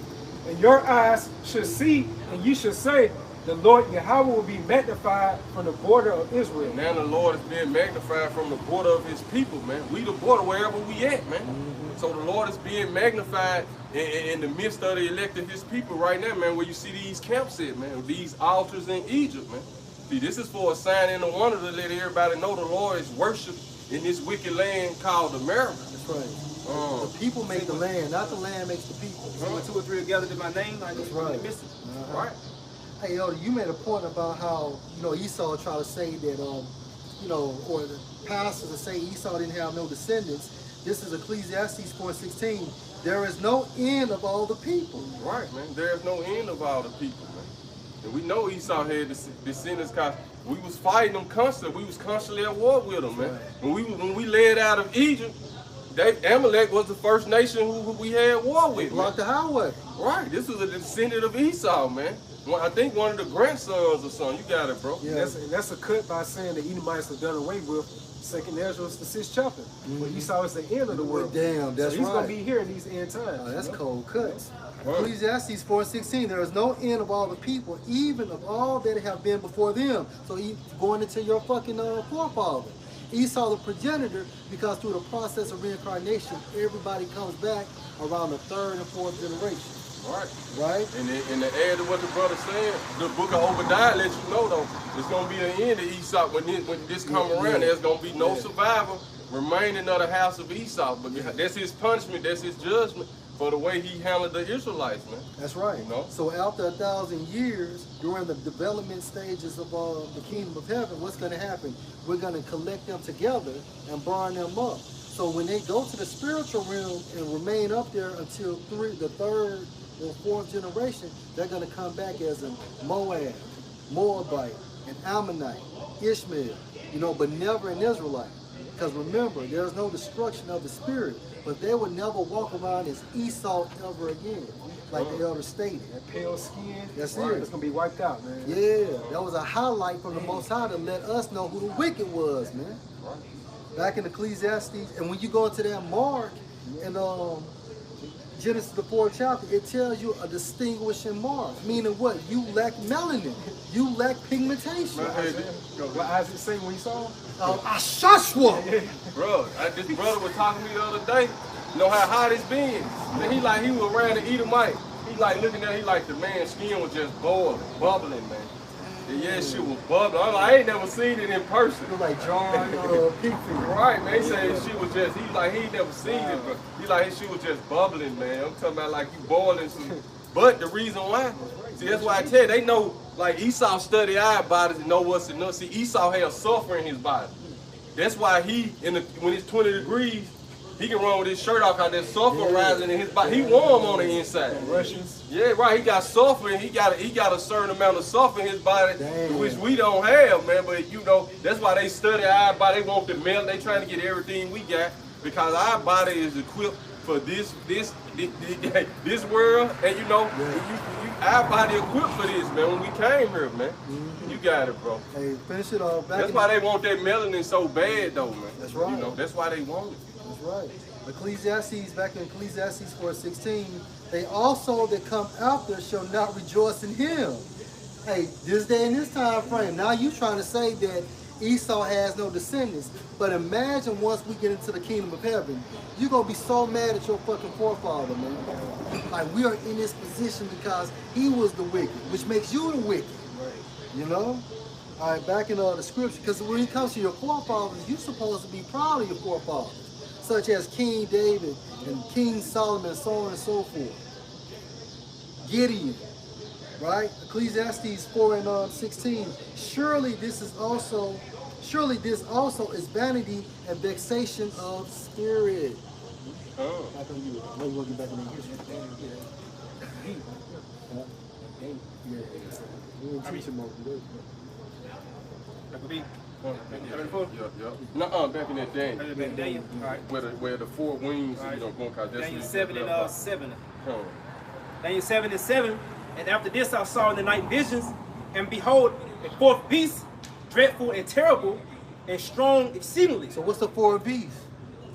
And your eyes should see, and you should say, the Lord Yahweh will be magnified from the border of Israel. And now the Lord is being magnified from the border of his people, man. We the border wherever we at, man. So the Lord is being magnified in the midst of the elect of his people right now, man, where you see these camps at, man, these altars in Egypt, man. See, this is for a sign and a wonder to let everybody know the Lord is worshipped in this wicked land called America. That's right. The people make the land, not the land makes the people. So when 2 or 3 are gathered in my name, I just really miss it. Right. Hey, Elder, you made a point about how, you know, Esau tried to say that, you know, or the pastors will say Esau didn't have no descendants. This is Ecclesiastes 4:16. There is no end of all the people. Right, man. There is no end of all the people, man. And we know Esau had descendants because we was fighting them constantly. We was constantly at war with them, man. When we led out of Egypt, Amalek was the first nation who we had war with. Blocked the highway. Right. This was a descendant of Esau, man. I think one of the grandsons or something. You got it, bro. Yeah. That's a cut by saying the Edomites are done away with Second Ezra is the 6th chapter. But Esau is the end of the world. Damn, that's so he's right. going to be here in these end times. Oh, that's cold cuts. Right. Ecclesiastes 4:16, there is no end of all the people, even of all that have been before them. So going into your fucking forefather. Esau the progenitor, because through the process of reincarnation, everybody comes back around the 3rd and 4th generation. Right. Right? And to add to what the brother said, the book of Obadiah lets you know though, it's gonna be an end of Esau when this come around. There's gonna be no survivor remaining of the house of Esau. But that's his punishment, that's his judgment for the way he handled the Israelites, man. That's right. You know? So after 1,000 years, during the development stages of the kingdom of heaven, what's going to happen? We're going to collect them together and burn them up. So when they go to the spiritual realm and remain up there until the 3rd or 4th generation, they're going to come back as a Moab, Moabite, an Ammonite, Ishmael, you know, but never an Israelite. Because remember, there's no destruction of the spirit, but they would never walk around as Esau ever again, like the elder stated. That pale skin, That's right, it. it's going to be wiped out, man. Yeah, that was a highlight from the Most High to let us know who the wicked was, man. Back in Ecclesiastes, and when you go into that mark in Genesis the 4th chapter, it tells you a distinguishing mark, meaning what? You lack melanin, you lack pigmentation. What Isaac say when he saw him? Ashashwa. Bro, this brother was talking to me the other day. You know how hot it's been. And he was around the Edomite. He like looking at, he like the man's skin was just boiling, bubbling, man. And yeah, shit was bubbling. I'm like, I ain't never seen it in person. It was like John Pig Feet. Right, man. He said she was just, he ain't never seen it, but he like she was just bubbling, man. I'm talking about like you boiling some. But the reason why, see, that's why I tell you, they know, like Esau study our bodies and know what's enough. See, Esau has sulfur in his body. That's why when it's 20 degrees, he can run with his shirt off because there's sulfur rising in his body. He warm on the inside. Russians. Yeah, right. He got sulfur, and he got a certain amount of sulfur in his body, which we don't have, man. But you know, that's why they study our body. They want the melt. They trying to get everything we got because our body is equipped for this world, and you know, our body equipped for this, man. When we came here, man, you got it, bro. Hey, finish it off. That's why they want that melanin so bad, though, man. That's right. You know, that's why they want it. That's right. Ecclesiastes, back in Ecclesiastes 4:16, they also that come after shall not rejoice in him. Hey, this day and this time frame, now you trying to say that Esau has no descendants, but imagine once we get into the kingdom of heaven, you're going to be so mad at your fucking forefather, man. Like, we are in this position because he was the wicked, which makes you the wicked, you know? All right, back in the scripture, because when it comes to your forefathers, you're supposed to be proud of your forefathers, such as King David and King Solomon, so on and so forth. Gideon, right? Ecclesiastes 4:16. Surely this also is vanity and vexation of spirit. Oh. Back on you. What you want to get back in the history? We didn't teach him over there. Nuh-uh, back in that Daniel. Back in Daniel. All right. Where the four wings, All right. you know, going cause that's Daniel what 7 left and out. 7. Huh. Daniel 7 and 7. And after this I saw in the night visions, and behold, a fourth beast, dreadful and terrible, and strong exceedingly. So what's the four beasts?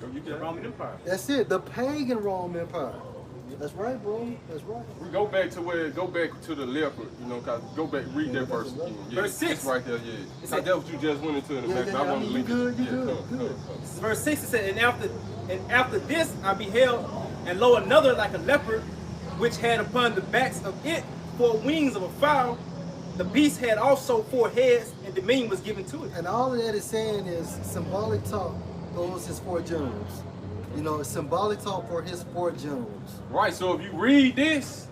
The Roman Empire. That's it. The pagan Roman Empire. That's right, bro. That's right. We go back to the leopard, you know, cause go back, read that verse again. Yeah, Verse 6. It's right there, yeah. Cause that's what you just went into in the back. I want to you leave good, it. you good, Come, good. come. Verse 6 it said, and after this I beheld, and lo, another like a leopard, which had upon the backs of it 4 wings of a fowl. The beast had also 4 heads, and dominion was given to it. And all of that is saying is symbolic talk towards his 4 generals. You know, it's symbolic talk for his 4 generals. Right, so if you read this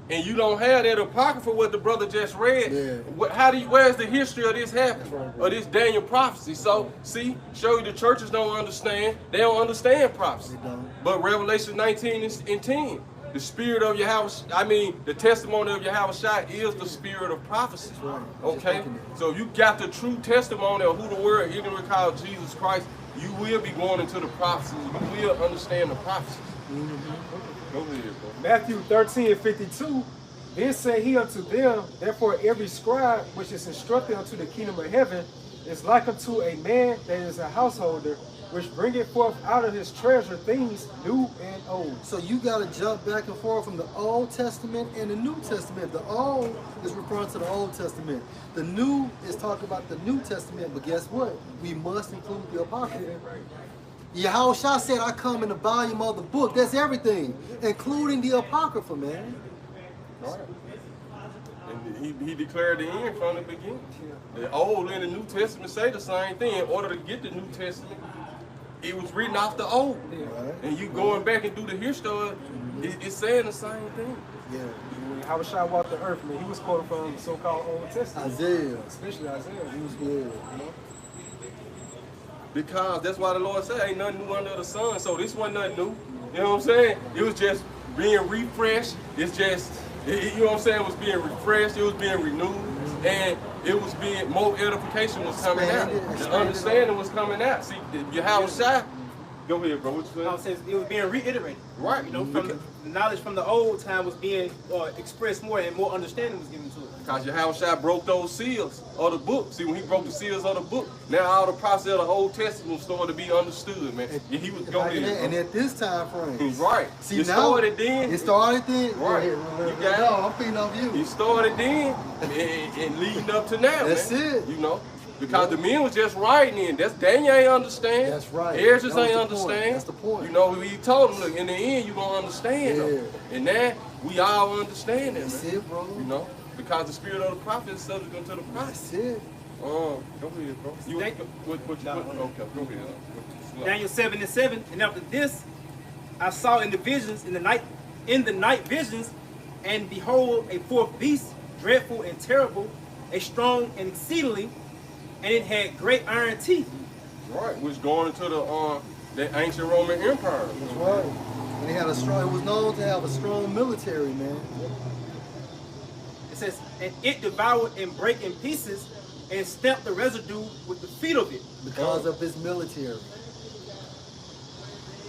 and you don't have that apocrypha what the brother just read, where's the history of this happening? Of this Daniel prophecy? So, see, show you the churches don't understand. They don't understand prophecy. They don't. But Revelation 19 and 10, the spirit of Yahweh, the testimony of Yahweh is the spirit of prophecy. Right. Okay? So if you got the true testimony of who the word ignorant called Jesus Christ, you will be going into the prophecies. You will understand the prophecies. Go ahead, bro. Matthew 13:52. Then said he unto them, therefore every scribe which is instructed unto the kingdom of heaven is like unto a man that is a householder, which bringeth forth out of his treasure things new and old. So you got to jump back and forth from the Old Testament and the New Testament. The Old is referring to the Old Testament. The New is talking about the New Testament, but guess what? We must include the Apocrypha. Yahushua said, I come in the volume of the book. That's everything, including the Apocrypha, man. Right. And he declared the end from the beginning. The Old and the New Testament say the same thing. In order to get the New Testament, it was written off the Old. Right. And you going back and do the history, it's saying the same thing. Yeah. When Yahushua walked the earth, man, he was quoting from the so-called Old Testament. Isaiah. Especially Isaiah. He was good, you know? Because that's why the Lord said, ain't nothing new under the sun. So this wasn't nothing new. You know what I'm saying? It was just being refreshed. It's just, you know what I'm saying? It was being refreshed. It was being renewed. And it was being, more edification was coming out. The understanding was coming out. See, Yahushua, go ahead, bro. What you saying? I was saying it was being reiterated. Right. You know, from the knowledge from the old time was being expressed more, and more understanding was given to it. Because Yahushua broke those seals of the book. See, when he broke the seals of the book, now all the process of the Old Testament started to be understood, man. And he was going And at this time frame. Right. See, it now, started then. It started then. Right. You got no, I'm feeding off you. It started then and leading up to now. That's man. it. You know? Because the men was just writing in. That's Daniel ain't understand. That's right. Heirs just That ain't was the point. understand. That's the point. You know, we told them, look, in the end, you gonna understand them. And now we all understand that, That's man. it, bro. You know? Because the spirit of the prophet is subject unto the prophet. That's it. Go ahead, bro. You okay, go ahead. Daniel 7:7, and after this, I saw in the visions in the night visions, and behold, a fourth beast, dreadful and terrible, a strong and exceedingly, and it had great iron teeth. Right, which going into the ancient Roman Empire. That's right. And it was known to have a strong military, man. It says, and it devoured and brake in pieces, and stamped the residue with the feet of it. Because of its military.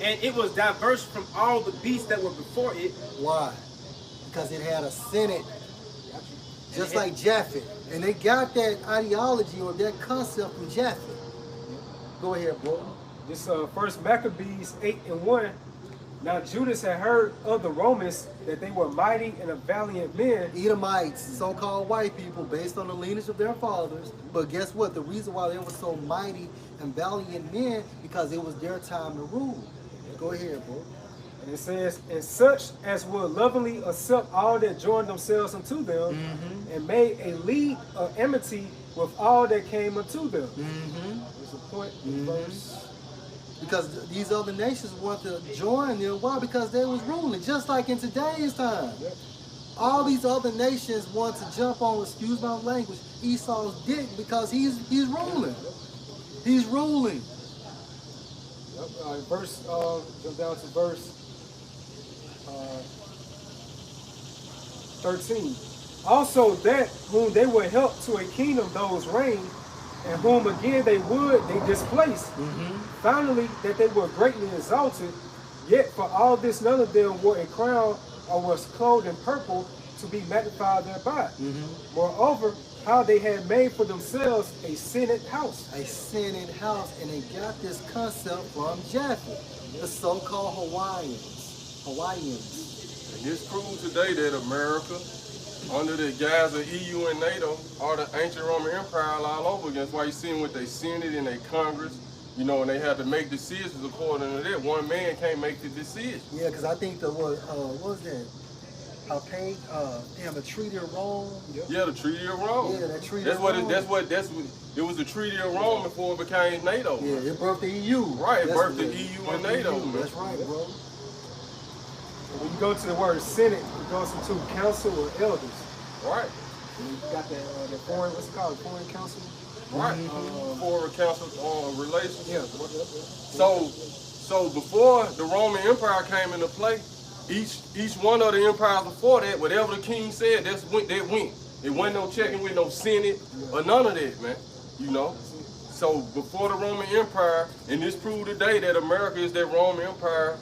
And it was diverse from all the beasts that were before it. Why? Because it had a senate, just like Japhet. And they got that ideology or that concept from Japhet. Go ahead, bro. This first Maccabees 8:1. Now Judas had heard of the Romans that they were mighty and of valiant men. Edomites, so-called white people, based on the lineage of their fathers. But guess what? The reason why they were so mighty and valiant men, because it was their time to rule. Go ahead, bro. And it says, and such as would lovingly accept all that joined themselves unto them, and made a league of enmity with all that came unto them. There's a point in the verse. Because these other nations want to join them. Why? Because they was ruling, just like in today's time. All these other nations want to jump on, excuse my language, Esau's dick, because he's ruling. He's ruling. Verse, jump down to verse 13. Also that whom they would help to a kingdom, those reign, and whom again they displaced. Finally, that they were greatly exalted, yet for all this none of them wore a crown or was clothed in purple to be magnified thereby. Moreover, how they had made for themselves a senate house. A senate house, and they got this concept from Japhet, the so-called Hawaiians. And it's proved today that America, under the guise of EU and NATO, are the ancient Roman Empire all over again. That's why you see them with their Senate and their Congress, you know, and they have to make decisions according to that. One man can't make the decision. Yeah, because I think what was that? The Treaty of Rome. Yeah, the Treaty of Rome. Yeah, that Treaty That's of what Rome. It was the Treaty of Rome before it became NATO. Yeah, it birthed the EU. Right, it birthed the EU and NATO. Man. That's right, bro. When you go to the word senate, it goes into council or elders. Right. And you got the foreign, what's it called, foreign council? Right. Foreign council on relations. Yeah. So before the Roman Empire came into play, each one of the empires before that, whatever the king said, that went. It wasn't no checking with no Senate or none of that, man. You know? So before the Roman Empire, and this proved today that America is that Roman Empire,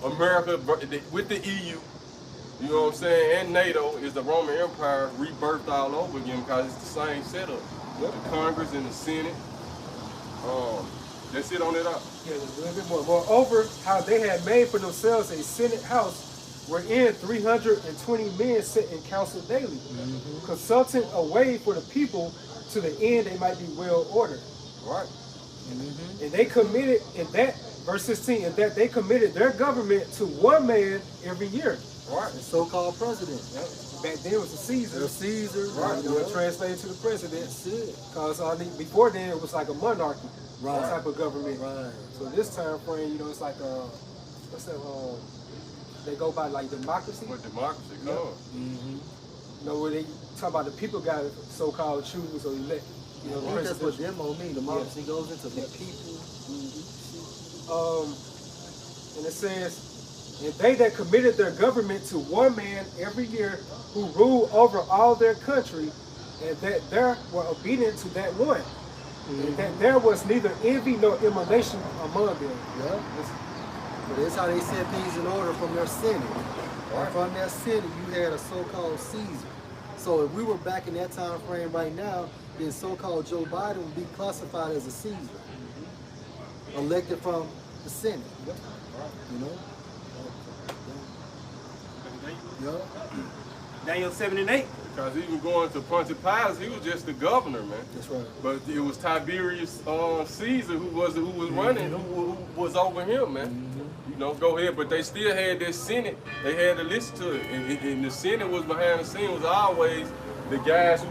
America with the EU, you know what I'm saying, and NATO is the Roman Empire rebirthed all over again because it's the same setup. the Congress and the Senate. That's it on it up. Yeah, a little bit more. Moreover, how they had made for themselves a Senate House wherein 320 men sit in council daily, consulting a way for the people to the end they might be well ordered. Right. And they committed in that, verse 16, in that they committed their government to one man every year. Right. The so-called president. Yep. Back then it was a Caesar. The Caesar. Right. It was translated to the president. That's it. Because before then it was like a monarchy. Right. That type of government. Right. So this time frame, it's like what's that? They go by like democracy. What democracy comes. Where they talk about the people got so-called choose or elect. I think that's what demo mean. Democracy goes into the people. And it says, and they that committed their government to one man every year, who ruled over all their country, and that there were obedient to that one. And that there was neither envy nor emulation among them. Yeah. But that's how they set things in order from their Senate. And from that Senate, you had a so-called Caesar. So if we were back in that time frame right now, then so-called Joe Biden would be classified as a Caesar. Elected from the Senate. You know? Daniel 7 and 8. Because even going to Pontius Pilate, he was just the governor, man. That's right. But it was Tiberius Caesar who was running, who was over him, man. Go ahead. But they still had their Senate. They had to listen to it, and the Senate was behind the scenes. Was always the guys who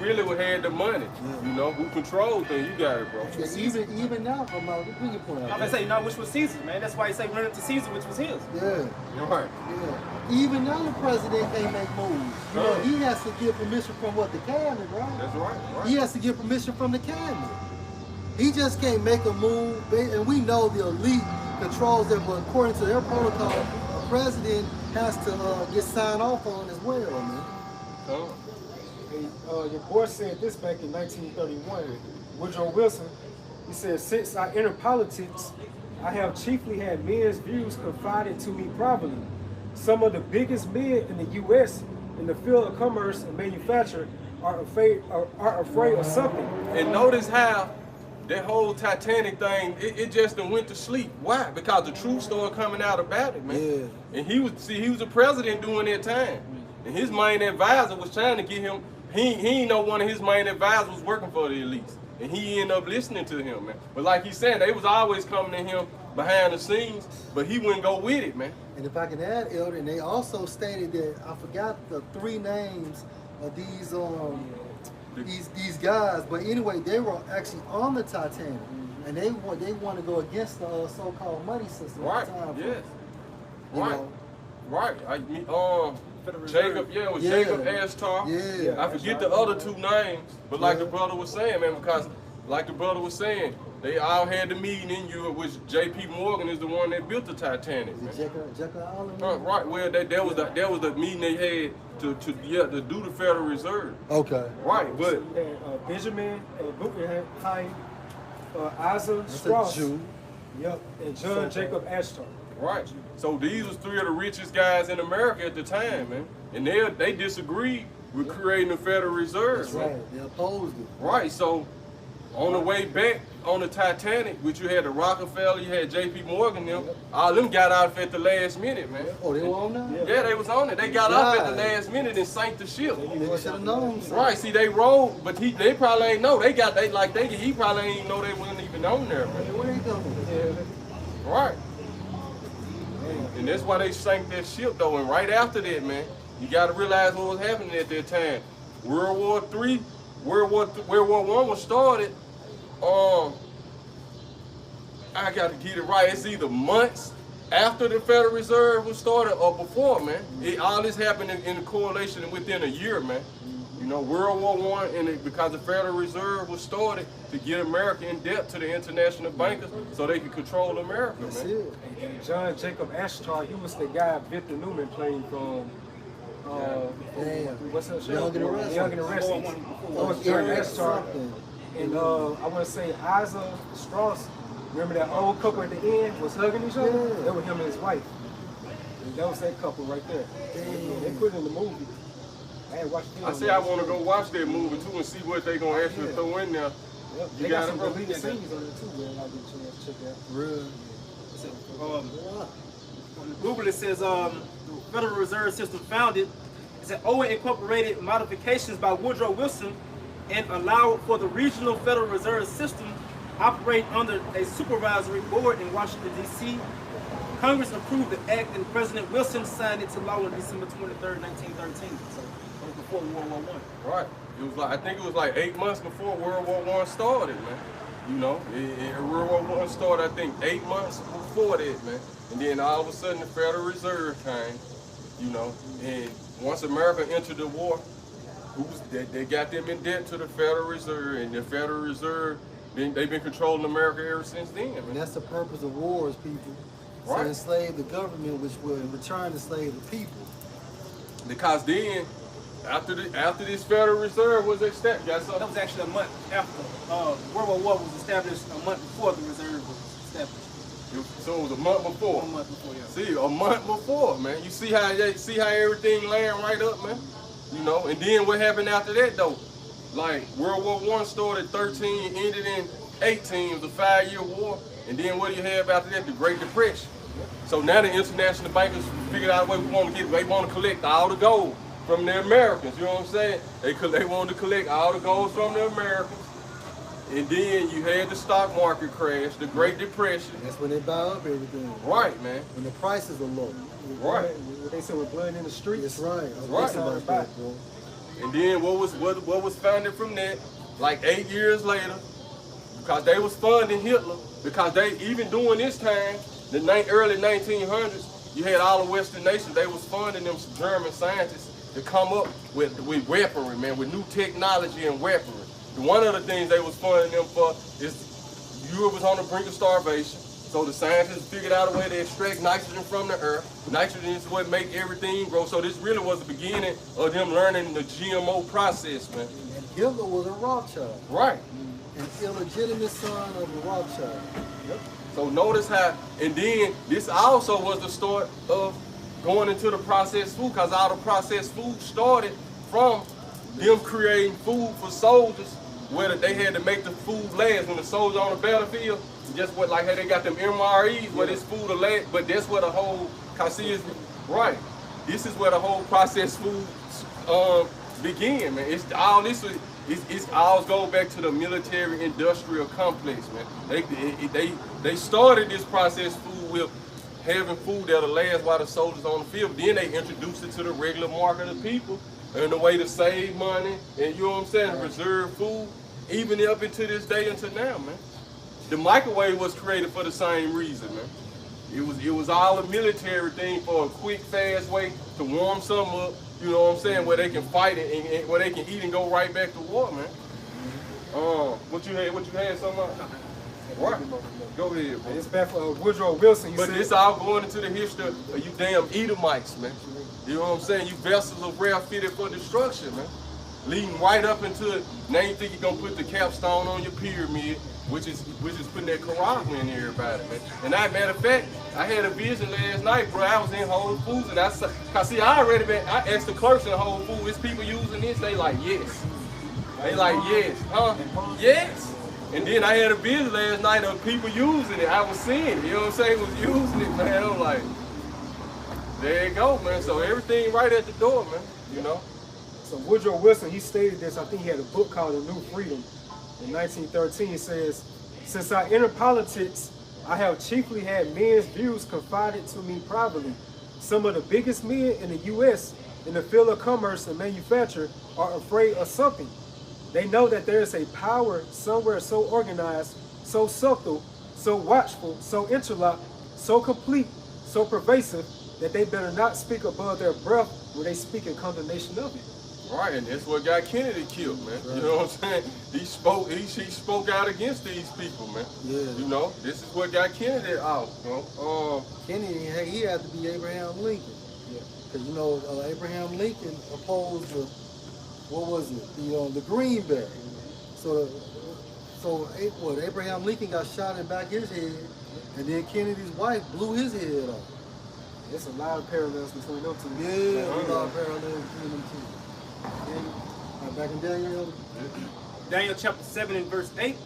really had the money. Who controlled things. You got it, bro. Yeah, even now, bring your point out. I'm gonna say, which was Caesar, man. That's why he say run it to Caesar, which was his. Yeah. Right. Yeah. Even now, the president can't make moves. He has to get permission from the cabinet, right? That's right. He has to get permission from the cabinet. He just can't make a move, and we know the elite controls them, but according to their protocol, the president has to get signed off on as well, man. Your boy said this back in 1931. Woodrow Wilson, he said, since I entered politics, I have chiefly had men's views confided to me privately. Some of the biggest men in the U.S. in the field of commerce and manufacture are afraid of something. And notice how that whole Titanic thing, it just went to sleep. Why? Because the truth started coming out about it, man. Yeah. And he was a president during that time. And his main advisor was trying to get him, he ain't know one of his main advisors was working for the elites. And he ended up listening to him, man. But like he said, they was always coming to him behind the scenes, but he wouldn't go with it, man. And if I can add, Elder, and they also stated that, I forgot the 3 names of these guys, but anyway, they were actually on the Titanic, and they want to go against the so-called money system at the time. Yes. Right. Right. Jacob, it was Jacob Astor. Yeah. I forget the other 2 names, but like the brother was saying, man, because like the brother was saying, they all had the meeting in Europe, which J.P. Morgan is the one that built the Titanic, man. Jekyll Island? Right. Well, that was the meeting they had to do the Federal Reserve. Okay. Right, but Benjamin Guggenheim, Isaac Strauss, yep, and John Jacob Astor. Right. So these was 3 of the richest guys in America at the time, man. And they disagreed with creating the Federal Reserve. That's right. They opposed it. Right. So on the way back on the Titanic, which you had the Rockefeller, you had J.P. Morgan, all them got out at the last minute, man. Oh, they were on there? Yeah, they was on it. They got off at the last minute and sank the ship. They should have known. Right. See, they rode, but they probably ain't know. He probably ain't know they wasn't even on there, man. Where they going? Right. And that's why they sank that ship, though. And right after that, man, you got to realize what was happening at that time. World War I was started. I got to get it right. It's either months after the Federal Reserve was started or before, man. All this happened in correlation within a year, man. World War I, and because the Federal Reserve was started to get America in debt to the international bankers so they could control America, man. That's it. And John Jacob Astor, he was the guy Victor Newman played from. What's that show? Young and the Restless. Young and the Restless. That was John Astor. And I want to say Isaac Strauss. Remember that old couple at the end was hugging each other? Yeah. That was him and his wife. And that was that couple right there. They put it in the movie. I say I want to go watch that movie too and see what they gonna actually throw in there. Yep. You got some it, bro? deleted scenes on there too, man. I'll get a chance to check that. Really? On Google it says the Federal Reserve System founded. It said Owen incorporated modifications by Woodrow Wilson and allowed for the regional Federal Reserve System operate under a supervisory board in Washington, D.C. Congress approved the act and President Wilson signed it to law on December 23rd, 1913. So it was before World War I. Right. It was like, I think it was like 8 months before World War I started, man. You know, World War I started, I think, 8 months before that, man. And then all of a sudden the Federal Reserve came, you know, and once America entered the war, they got them in debt to the Federal Reserve, and the Federal Reserve, they've been controlling America ever since then, man. And that's the purpose of wars, people. Right. To enslave the government, which will in return enslave the people. Because then, after this Federal Reserve was established, That was actually a month after World War I was established, a month before the Reserve was established. So it was a month before. 1 month before, yeah. See, a month before, man. You see how everything land right up, man. You know, and then what happened after that though? Like World War I started 13, ended in 18. It was a 5-year war, and then what do you have after that? The Great Depression. So now the international bankers figured out a way they want to collect all the gold from the Americans. You know what I'm saying? They wanted to collect all the gold from the Americans. And then you had the stock market crash, the Great Depression. That's when they buy up everything. Right, man. When the prices are low. Right. What they said with blood in the streets. That's right. Right. About that, bro. And then what was founded from that, like 8 years later, because they was funding Hitler, because they, even during this time, the early 1900s, you had all the Western nations, they was funding them German scientists to come up with weaponry, man, with new technology and weaponry. One of the things they was funding them for is Europe was on the brink of starvation. So the scientists figured out a way to extract nitrogen from the earth. Nitrogen is what make everything grow. So this really was the beginning of them learning the GMO process, man. And Hitler was a Rothschild. Right. An illegitimate son of a Rothschild. Yep. So notice how, and then this also was the start of going into the processed food, because all the processed food started from them creating food for soldiers, where they had to make the food last. When the soldier on the battlefield, just what, like how they got them MREs where this food will last, but that's where the whole, right. This is where the whole processed food began, man. It's all this. It's all go back to the military-industrial complex, man. They started this processed food with having food that'll last while the soldiers on the field. Then they introduced it to the regular market of people and a way to save money and, you know what I'm saying, preserve food, even up into this day until now, man. The microwave was created for the same reason, man. It was all a military thing for a quick, fast way to warm something up. You know what I'm saying? Where they can fight it and where they can eat and go right back to war, man. What you had something? Right. Go ahead, bro. It's back for Woodrow Wilson. But this all going into the history of you damn Edomites, man. You know what I'm saying? You vessels of wrath fitted for destruction, man. Leading right up into it. Now you think you're gonna put the capstone on your pyramid, which is putting that corral in everybody, man. And as a matter of fact, I had a vision last night, bro. I was in Whole Foods and I asked the clerks in Whole Foods, is people using this? They like, yes. They like, yes. Huh? Yes. And then I had a vision last night of people using it. I was seeing it, you know what I'm saying? Was using it, man. I'm like, there you go, man. So everything right at the door, man, you know? So Woodrow Wilson, he stated this, I think he had a book called A New Freedom. In 1913, it says, since I entered politics, I have chiefly had men's views confided to me privately. Some of the biggest men in the U.S. in the field of commerce and manufacture are afraid of something. They know that there is a power somewhere so organized, so subtle, so watchful, so interlocked, so complete, so pervasive, that they better not speak above their breath when they speak in condemnation of it. Right, and that's what got Kennedy killed, man. Right. You know what I'm saying? He spoke out against these people, man. Yeah. You know, this is what got Kennedy out, bro. Kennedy, he had to be Abraham Lincoln. Yeah. Because, you know, Abraham Lincoln opposed the, what was it? The Greenberry. So Abraham Lincoln got shot in the back of his head, and then Kennedy's wife blew his head off. There's a lot of parallels between them two. Yeah, a lot of parallels between them two. Back in Daniel. Daniel chapter 7 and verse 8.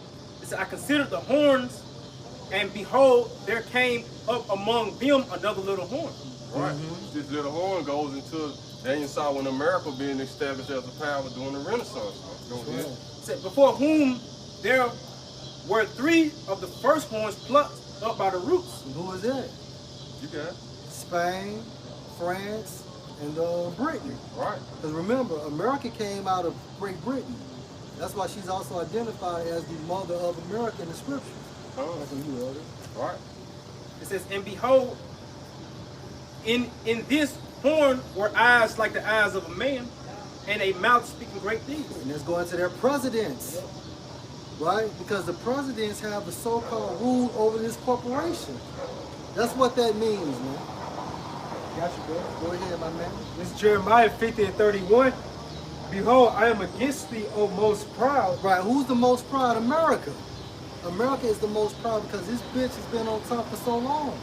It said, I considered the horns, and behold, there came up among them another little horn. Right. This little horn goes into Daniel saw when America being established as a power during the Renaissance. Go ahead. It said, before whom there were 3 of the first horns plucked up by the roots. And who is that? You got it. Spain, France, and Britain. Right. Because remember, America came out of Great Britain. That's why she's also identified as the mother of America in the scriptures. Oh. That's what you ordered. Right. It says, and behold, in this horn were eyes like the eyes of a man, and a mouth speaking great things. And let's go into their presidents. Right? Because the presidents have the so-called rule over this corporation. That's what that means, man. Got you, bro. Go ahead, my man. This is Jeremiah 50 and 31. Behold, I am against thee, O most proud. Right, who's the most proud? America. America is the most proud because this bitch has been on top for so long.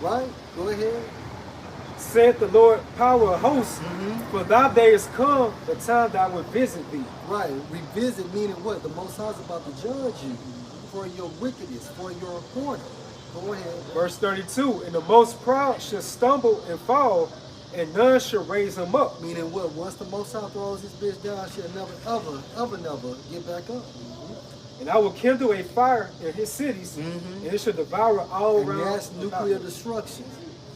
Right? Go ahead. Saith the Lord, power of hosts, for thy day is come, the time that I will visit thee. Right, revisit meaning what? The Most High is about to judge you for your wickedness, for your whoredom. Go ahead. Verse 32, and the most proud shall stumble and fall, and none shall raise him up. Meaning what? Once the Most High throws this bitch down, she'll never, never get back up. And I will kindle a fire in his cities, and it shall devour all And around. that's nuclear destruction.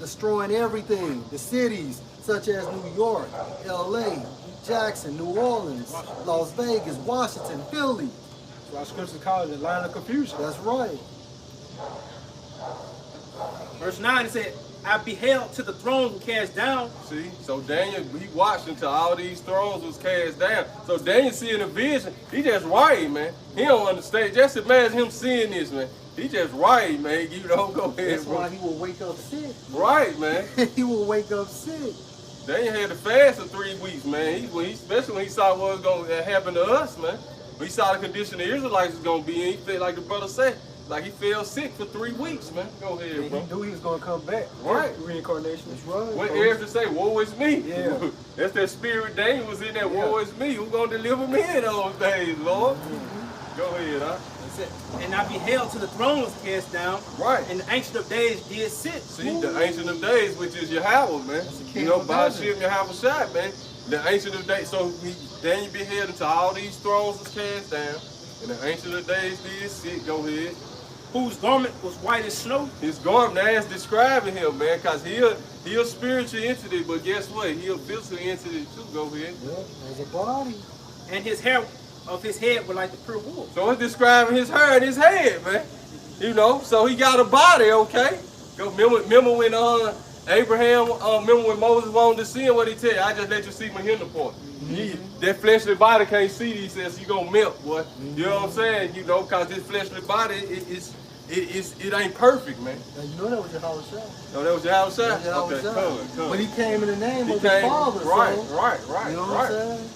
Destroying everything. The cities such as New York, LA, Jackson, New Orleans, Las Vegas, Washington, Philly. So our scriptures call it the line of confusion. That's right. Verse 9, it said, I beheld till the thrones were cast down. See, so Daniel, he watched until all these thrones was cast down. So Daniel seeing a vision, he just right, man. He don't understand. Just imagine him seeing this, man. He just right, man. You know, go ahead, That's bro. why he will wake up sick. Right, man. He will wake up sick. Daniel had to fast for 3 weeks, man. Especially when he saw what was going to happen to us, man. When he saw the condition the Israelites was going to be in, he felt like the brother said, like he fell sick for 3 weeks, man. Go ahead, And bro. he knew he was going to come back. Right. Reincarnation. That's right. What Eric say, woe is me. Yeah. That's that spirit Daniel was in there, woe is me. Who's going to deliver me in those days, Lord? Go ahead, huh? It said, and I beheld till the thrones was cast down. Right. And the Ancient of Days did sit. See, the Ancient of Days, which is Yahweh, man. You know, by Hashem Yahweh Shai, man. The Ancient of Days. So Daniel beheld until all these thrones was cast down. And the Ancient of Days did sit. Go ahead. Whose garment was white as snow. His garment, that's describing him, man, because he a spiritual entity, but guess what? He a physical entity too. Go ahead. Yeah, there's a body. And his hair of his head were like the pure wool. So it's describing his hair and his head, man. You know, so he got a body, okay? Go remember when Abraham, remember when Moses wanted to see him, what he tell you? I just let you see my hinder part. That fleshly body can't see, he says, you gonna melt, boy. You know what I'm saying? You know, because this fleshly body it ain't perfect, man. Now you know that was Yahweh Shai. No, that was Yahweh Shai? That was Yahweh Okay, Shai. come. But he came in the name He of his came, father. right, so, right, you know what right. I'm saying?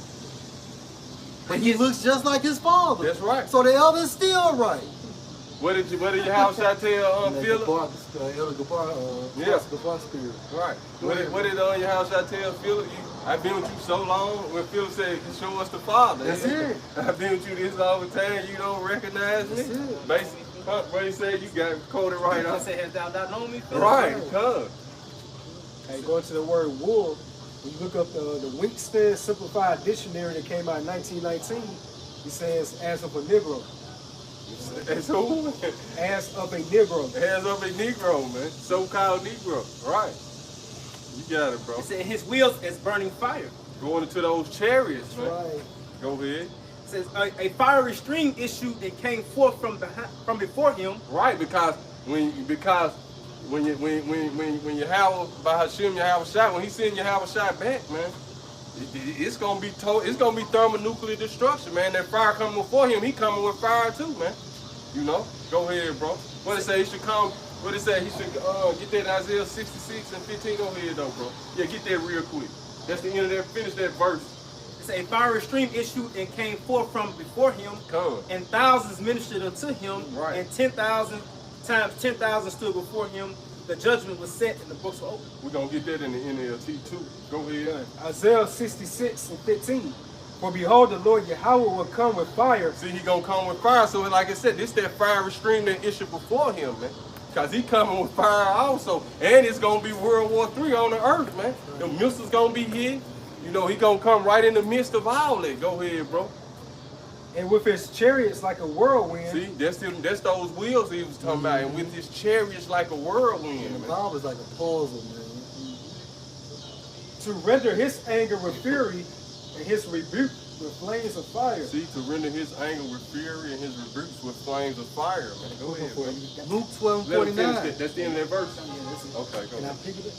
But he looks just like his father. That's right. So the elder's still right. What did Yahweh Shai tell Philip? Elder Gabar, Yeah. Gabar spirit. Right. What did Yahweh Shai tell Philip? I've been with you so long. When Philip said, show us the Father. That's it. I've been with you this long time. You don't recognize me. That's it. Basically, what he said, you got quoted right. I said, hast thou not known me? Philip? Right. Come. Hey, going to the word wool, when you look up the Winston Simplified Dictionary that came out in 1919, it says, as of a Negro. As who? As of a Negro. As of a Negro, man. So-called Negro. Right. You got it, bro. It said, his wheels is burning fire. Going into those chariots, man. Right. Go ahead. It says, a fiery stream issued and came forth from before him. Right, because when Yahweh by Hashem Yahweh Shai, when he send Yahweh Shai back, man, it's gonna be thermonuclear destruction, man. That fire coming before him, he coming with fire too, man. You know, go ahead, bro. What it say? He should come. What it say? He should get that Isaiah 66 and 15. Go ahead, though, bro. Yeah, get that real quick. That's the end of that. Finish that verse. It's a fiery stream issued and came forth from before him. Come. And thousands ministered unto him. Right. And 10,000 times 10,000 stood before him. the judgment was set and the books were open. We're going to get that in the NLT too. Go ahead. Isaiah 66:15. For behold, the Lord Yahweh will come with fire. See, he going to come with fire. So like I said, this that fiery stream that issued before him, man. Because he coming with fire also. And it's going to be World War III on the earth, man. The missiles going to be hit. You know, he going to come right in the midst of all that. Go ahead, bro. And with his chariots like a whirlwind. See, that's those wheels he was talking about. And with his chariots like a whirlwind, And the man. Bible is like a puzzle, man. To render his anger with fury and his rebuke with flames of fire. See, to render his anger with fury and his rebukes with flames of fire, man. Go ahead, man. Luke Let him 12:49. finish that. That's the end of that verse. Okay, go Can I ahead. pick it up?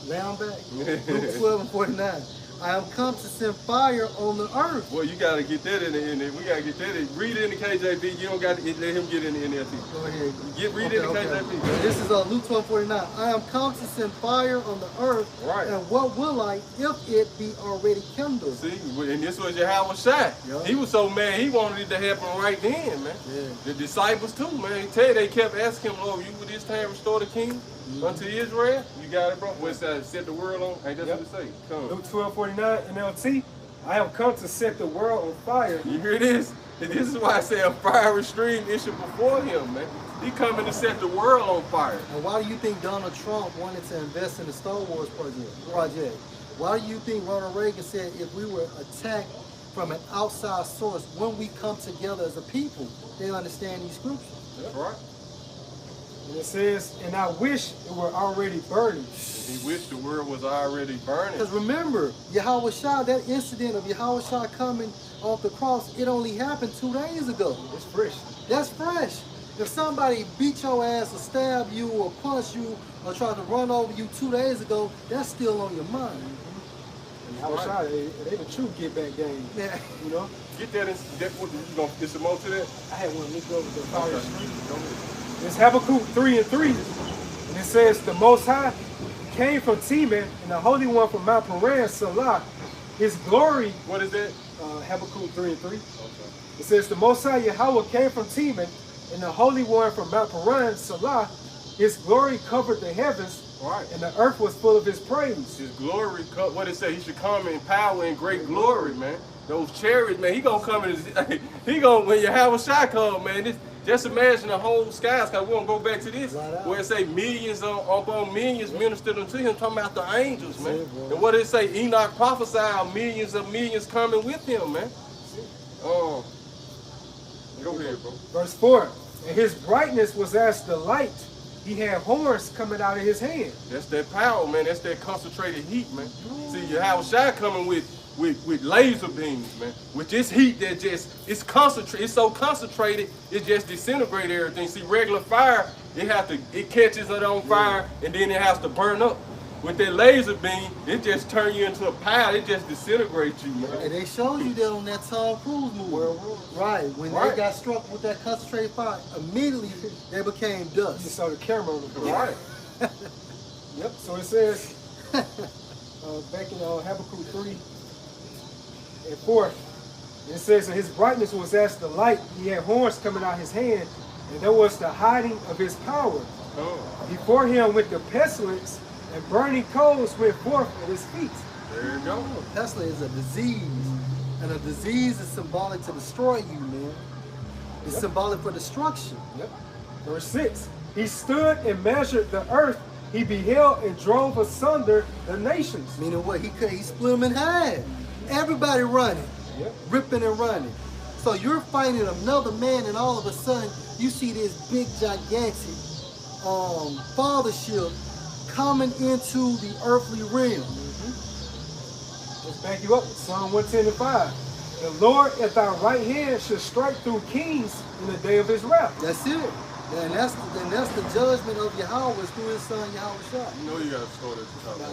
Round back. Luke 12:49. I am come to send fire on the earth. Well, you gotta get that in the we gotta get that in. Read it in the KJV. You don't got to let him get in the NLT. Go ahead. Read it in the KJV. This is Luke 12:49. I am come to send fire on the earth. Right. And what will I if it be already kindled? See, and this was Yahweh Shai. Yeah. He was so mad, he wanted it to happen right then, man. Yeah. The disciples too, man. He tell you, they kept asking him, Lord, you would this time restore the king unto Israel? You got it, bro? What's that? Set the world on? Ain't that what it say? Come. Luke 12:49 NLT. I have come to set the world on fire. You hear this? And this is why I say a fiery stream issued before him, man. He coming to set the world on fire. And why do you think Donald Trump wanted to invest in the Star Wars project? Why do you think Ronald Reagan said if we were attacked from an outside source, when we come together as a people, they understand these scriptures? That's right. And it says, and I wish it were already burning. He wished the world was already burning. Because remember, Yahweh Shai, that incident of Yahweh Shai coming off the cross, it only happened 2 days ago. It's fresh. That's fresh. If somebody beat your ass or stab you or punch you or tried to run over you 2 days ago, that's still on your mind. And I was shy, they the true get back game. Yeah. You know? Get that in, what, you gonna get some more to that? I had one look over the fire Okay. street. Go ahead. It's Habakkuk 3:3. And it says, the Most High came from Teman, and the Holy One from Mount Paran, Salah. His glory, What is that? Habakkuk 3:3. Okay. It says, the Most High Yahweh came from Teman, and the Holy One from Mount Paran, Salah. His glory covered the heavens, Right. and the earth was full of his praise. His glory, what it say? He should come in power and great glory, man. Those chariots, man, he gonna come in. He gonna, when Yahweh Shai come, man. Just imagine the whole skies, because we're going to go back to this, where it say millions upon millions ministered unto him, talking about the angels, man. And what it say? Enoch prophesied millions of millions coming with him, man. Go ahead, bro. Verse 4, and his brightness was as the light. He had horns coming out of his hand. That's that power, man. That's that concentrated heat, man. See, Yahweh Shai coming with laser beams, man. With this heat that it's concentrated, it's so concentrated, it just disintegrates everything. See, regular fire, it catches it on fire and then it has to burn up. With that laser beam, it just turns you into a pile, it just disintegrates you, man. And they showed you that on that Tom Cruise movie. Right. When they got struck with that concentrated fire, immediately they became dust. You saw the camera on the Right. Yep, so it says, back in Habakkuk 3:4, it says, and his brightness was as the light. He had horns coming out his hand, and there was the hiding of his power. Before him went the pestilence, and burning coals went forth at his feet. There you go. Pestilence is a disease, and a disease is symbolic to destroy you, man. It's symbolic for destruction. Yep. Verse 6, he stood and measured the earth. He beheld and drove asunder the nations. Meaning what? He split them in half. Everybody running, ripping and running. So you're fighting another man, and all of a sudden you see this big, gigantic fathership coming into the earthly realm. Let's back you up. Psalm 110:5. The Lord at thy right hand should strike through kings in the day of his wrath. That's it. And that's the judgment of Yahweh through his son Yahweh Shai. You know you got to start at the top. Oh,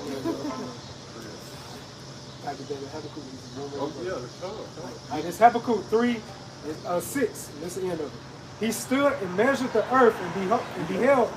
yeah, the color. This Habakkuk 3:6. That's the end of it. He stood and measured the earth and beheld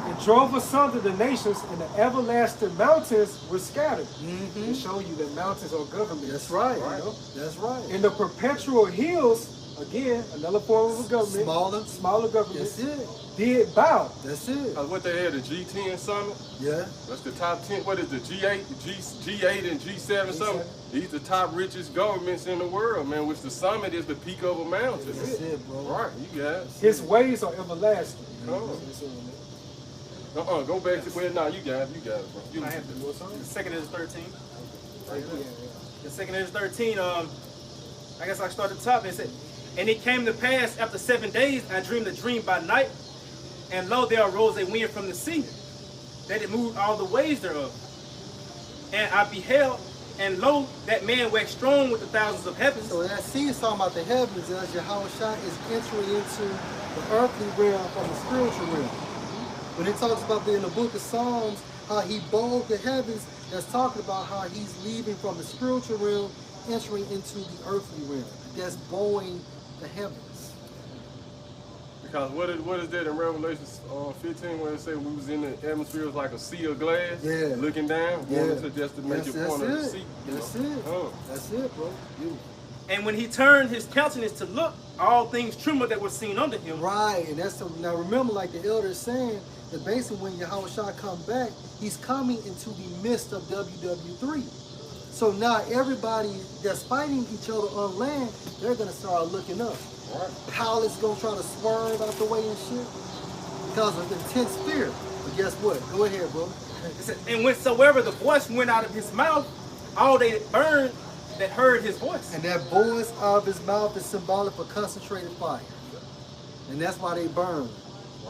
and drove asunder the nations, and the everlasting mountains were scattered. To show you that mountains are government. That's right. You know? That's right. And the perpetual hills again, another form of a government. Smaller government. That's it. Did bow. That's it. What they had, the G10 summit? Yeah. That's the top 10. What is the G8, G8 and G7 summit? These the top richest governments in the world, man, which the summit is the peak of a mountain. That's it, bro. Right, you got it. His ways are everlasting. Go back to where now. You got it, bro. I have the second is 13. Right there. The second is 13. I guess I start at the top. And it said, and it came to pass after 7 days, I dreamed a dream by night, and lo, there arose a wind from the sea, that it moved all the waves thereof. And I beheld, and lo, that man waxed strong with the thousands of heavens. So that sea is talking about the heavens, as Yahushua is entering into the earthly realm from the spiritual realm. When it talks about in the book of Psalms, how he bowed the heavens, that's talking about how he's leaving from the spiritual realm, entering into the earthly realm. That's bowing the heavens. Because what is that in Revelation 15 where it says we was in the atmosphere, it was like a sea of glass, looking down, going to just to make it point of the sea. That's it. That's it, bro. And when he turned his countenance to look, all things trembled that were seen under him. Right, and that's now remember, like the elder is saying, that basically when Yahushua come back, he's coming into the midst of WW3. So now everybody that's fighting each other on land, they're gonna start looking up. Right. Pilots gonna try to swerve out the way and shit because of intense fear. But guess what? Go ahead, bro. It said, and whensoever the voice went out of his mouth, all they burned that heard his voice. And that voice out of his mouth is symbolic for concentrated fire. And that's why they burn.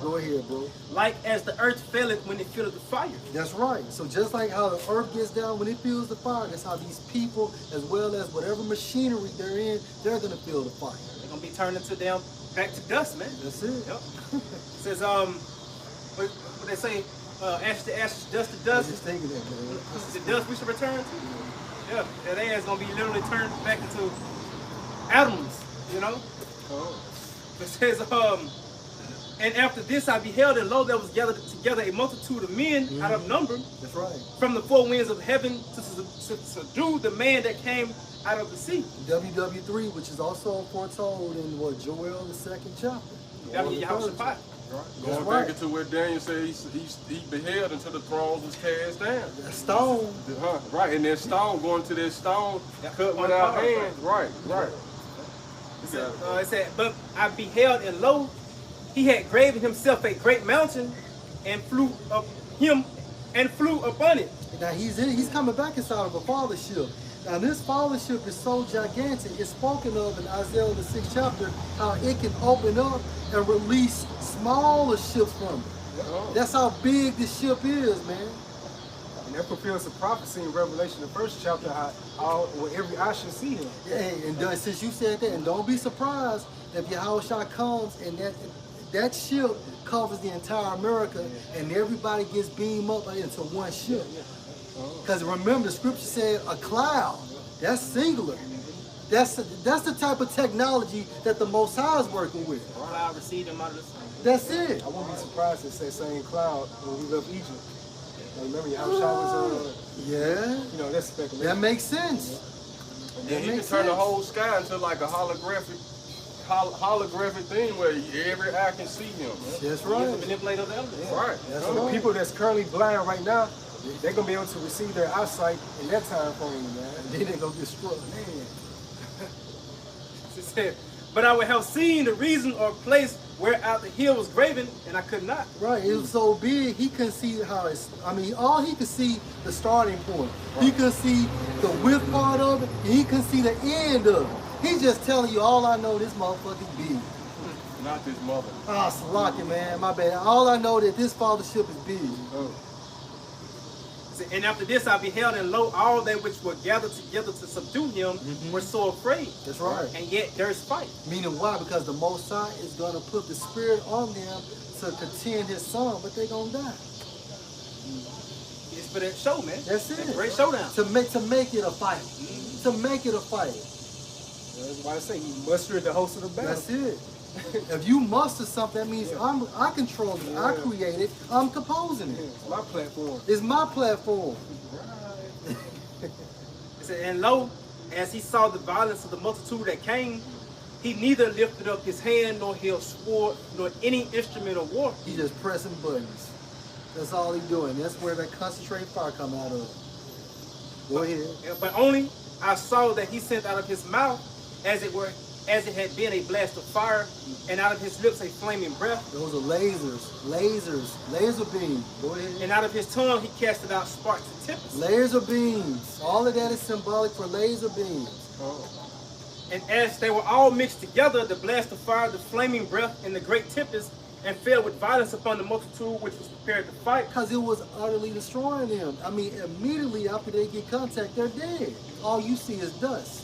Go ahead, bro. Like as the earth faileth when it filleth the fire. That's right. So just like how the earth gets down when it feels the fire, that's how these people, as well as whatever machinery they're in, they're gonna feel the fire. They're gonna be turned into them back to dust, man. That's it. Yep. It says, what they say, ash to ash, dust to I dust. was just thinking that, man. The dust we should return to. Yeah, that ass gonna be literally turned back into atoms, you know. It says, and after this I beheld, and lo, there was gathered together a multitude of men out of number. That's right. From the four winds of heaven to subdue the man that came out of the sea. WW3, which is also foretold in what, Joel, the 2nd chapter. Yahushua. Going back into where Daniel said he beheld until the throne was cast down. That stone. Right, and that stone going to that stone cut without hands. Right. It said, but I beheld, and lo, he had graven himself a great mountain, and flew upon it. Now he's coming back inside of a fathership. Now this fathership is so gigantic, it's spoken of in Isaiah the 6th chapter, how it can open up and release smaller ships from it. That's how big this ship is, man. And that fulfills the prophecy in Revelation, the 1st chapter, how every eye should see him. Yeah, and since you said that, and don't be surprised if Yahushua comes and that ship covers the entire America and everybody gets beamed up into one ship. Because remember, the scripture said a cloud. That's singular. That's the type of technology that the Most High is working with. Cloud received him out of the sun. That's it. I won't be surprised if it's that same cloud when we left Egypt. Now, remember, Yahushua was, yeah. That's speculation. That makes sense. And then he can turn the whole sky into like a holographic thing where every eye can see him. That's right. He's the manipulator of the elders. Yeah. Right. That's right. People that's currently blind right now, they're going to be able to receive their eyesight in that time frame, man. And then they're going to get struck. Man. It said, but I would have seen the reason or place where out the hill was graven, and I could not. Right, it was so big, he couldn't see how it's, all he could see the starting point. Right. He could see the width part of it, and he couldn't see the end of it. He's just telling you, all I know, this motherfucker big. Not this mother. Ah, Salaki, man, my bad. All I know that this fathership is big. And after this I beheld, and lo, all they which were gathered together to subdue him were so afraid. That's right. And yet there's fight. Meaning why? Because the Most High is going to put the spirit on them to contend his son, but they're going to die. It's for that show, man. That's it. That's a great showdown. To make it a fight. To make it a fight. That's why I say he mustered the host of the battle. That's it. If you muster something, that means I control it, I create it, I'm composing it. It's my platform. It's my platform. It said, and lo, as he saw the violence of the multitude that came, He neither lifted up his hand, nor held sword, nor any instrument of war. He just pressing buttons. That's all he doing. That's where that concentrated fire come out of. Go ahead. But only I saw that he sent out of his mouth, as it were, as it had been a blast of fire, and out of his lips a flaming breath. Those are laser beams. Go ahead. And out of his tongue he casted out sparks and tempests. Laser beams. All of that is symbolic for laser beams. And as they were all mixed together, the blast of fire, the flaming breath, and the great tempest, and fell with violence upon the multitude which was prepared to fight. Because it was utterly destroying them. I mean, immediately after they get contact, they're dead. All you see is dust.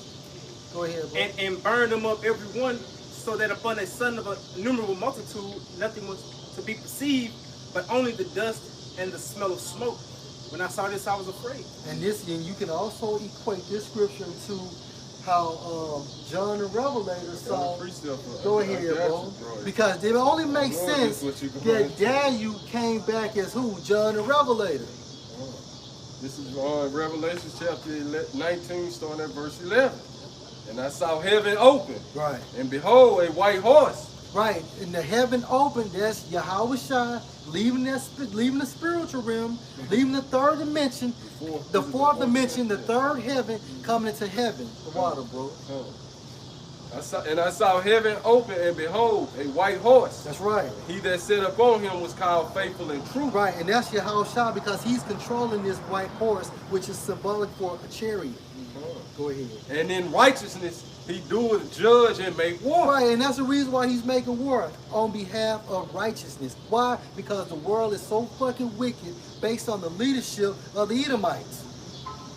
Go ahead, bro. And burned them up every one, so that upon a son of a innumerable multitude, nothing was to be perceived, but only the dust and the smell of smoke. When I saw this, I was afraid. And you can also equate this scripture to how John the Revelator saw. Go ahead, bro. Because it only makes sense that Daniel came back as who? John the Revelator. This is Revelation chapter 19, starting at verse 11. And I saw heaven open. Right. And behold, a white horse. Right. And the heaven opened, that's Yahweh Shai, leaving the spiritual realm, leaving the third dimension, the fourth dimension, the third heaven, coming into heaven. The water, bro. I saw heaven open, and behold, a white horse. That's right. He that sat upon him was called Faithful and True. Right, and that's Yahweh Shai because he's controlling this white horse, which is symbolic for a chariot. Go ahead. And in righteousness, he doeth judge and make war. Right, and that's the reason why he's making war on behalf of righteousness. Why? Because the world is so fucking wicked based on the leadership of the Edomites.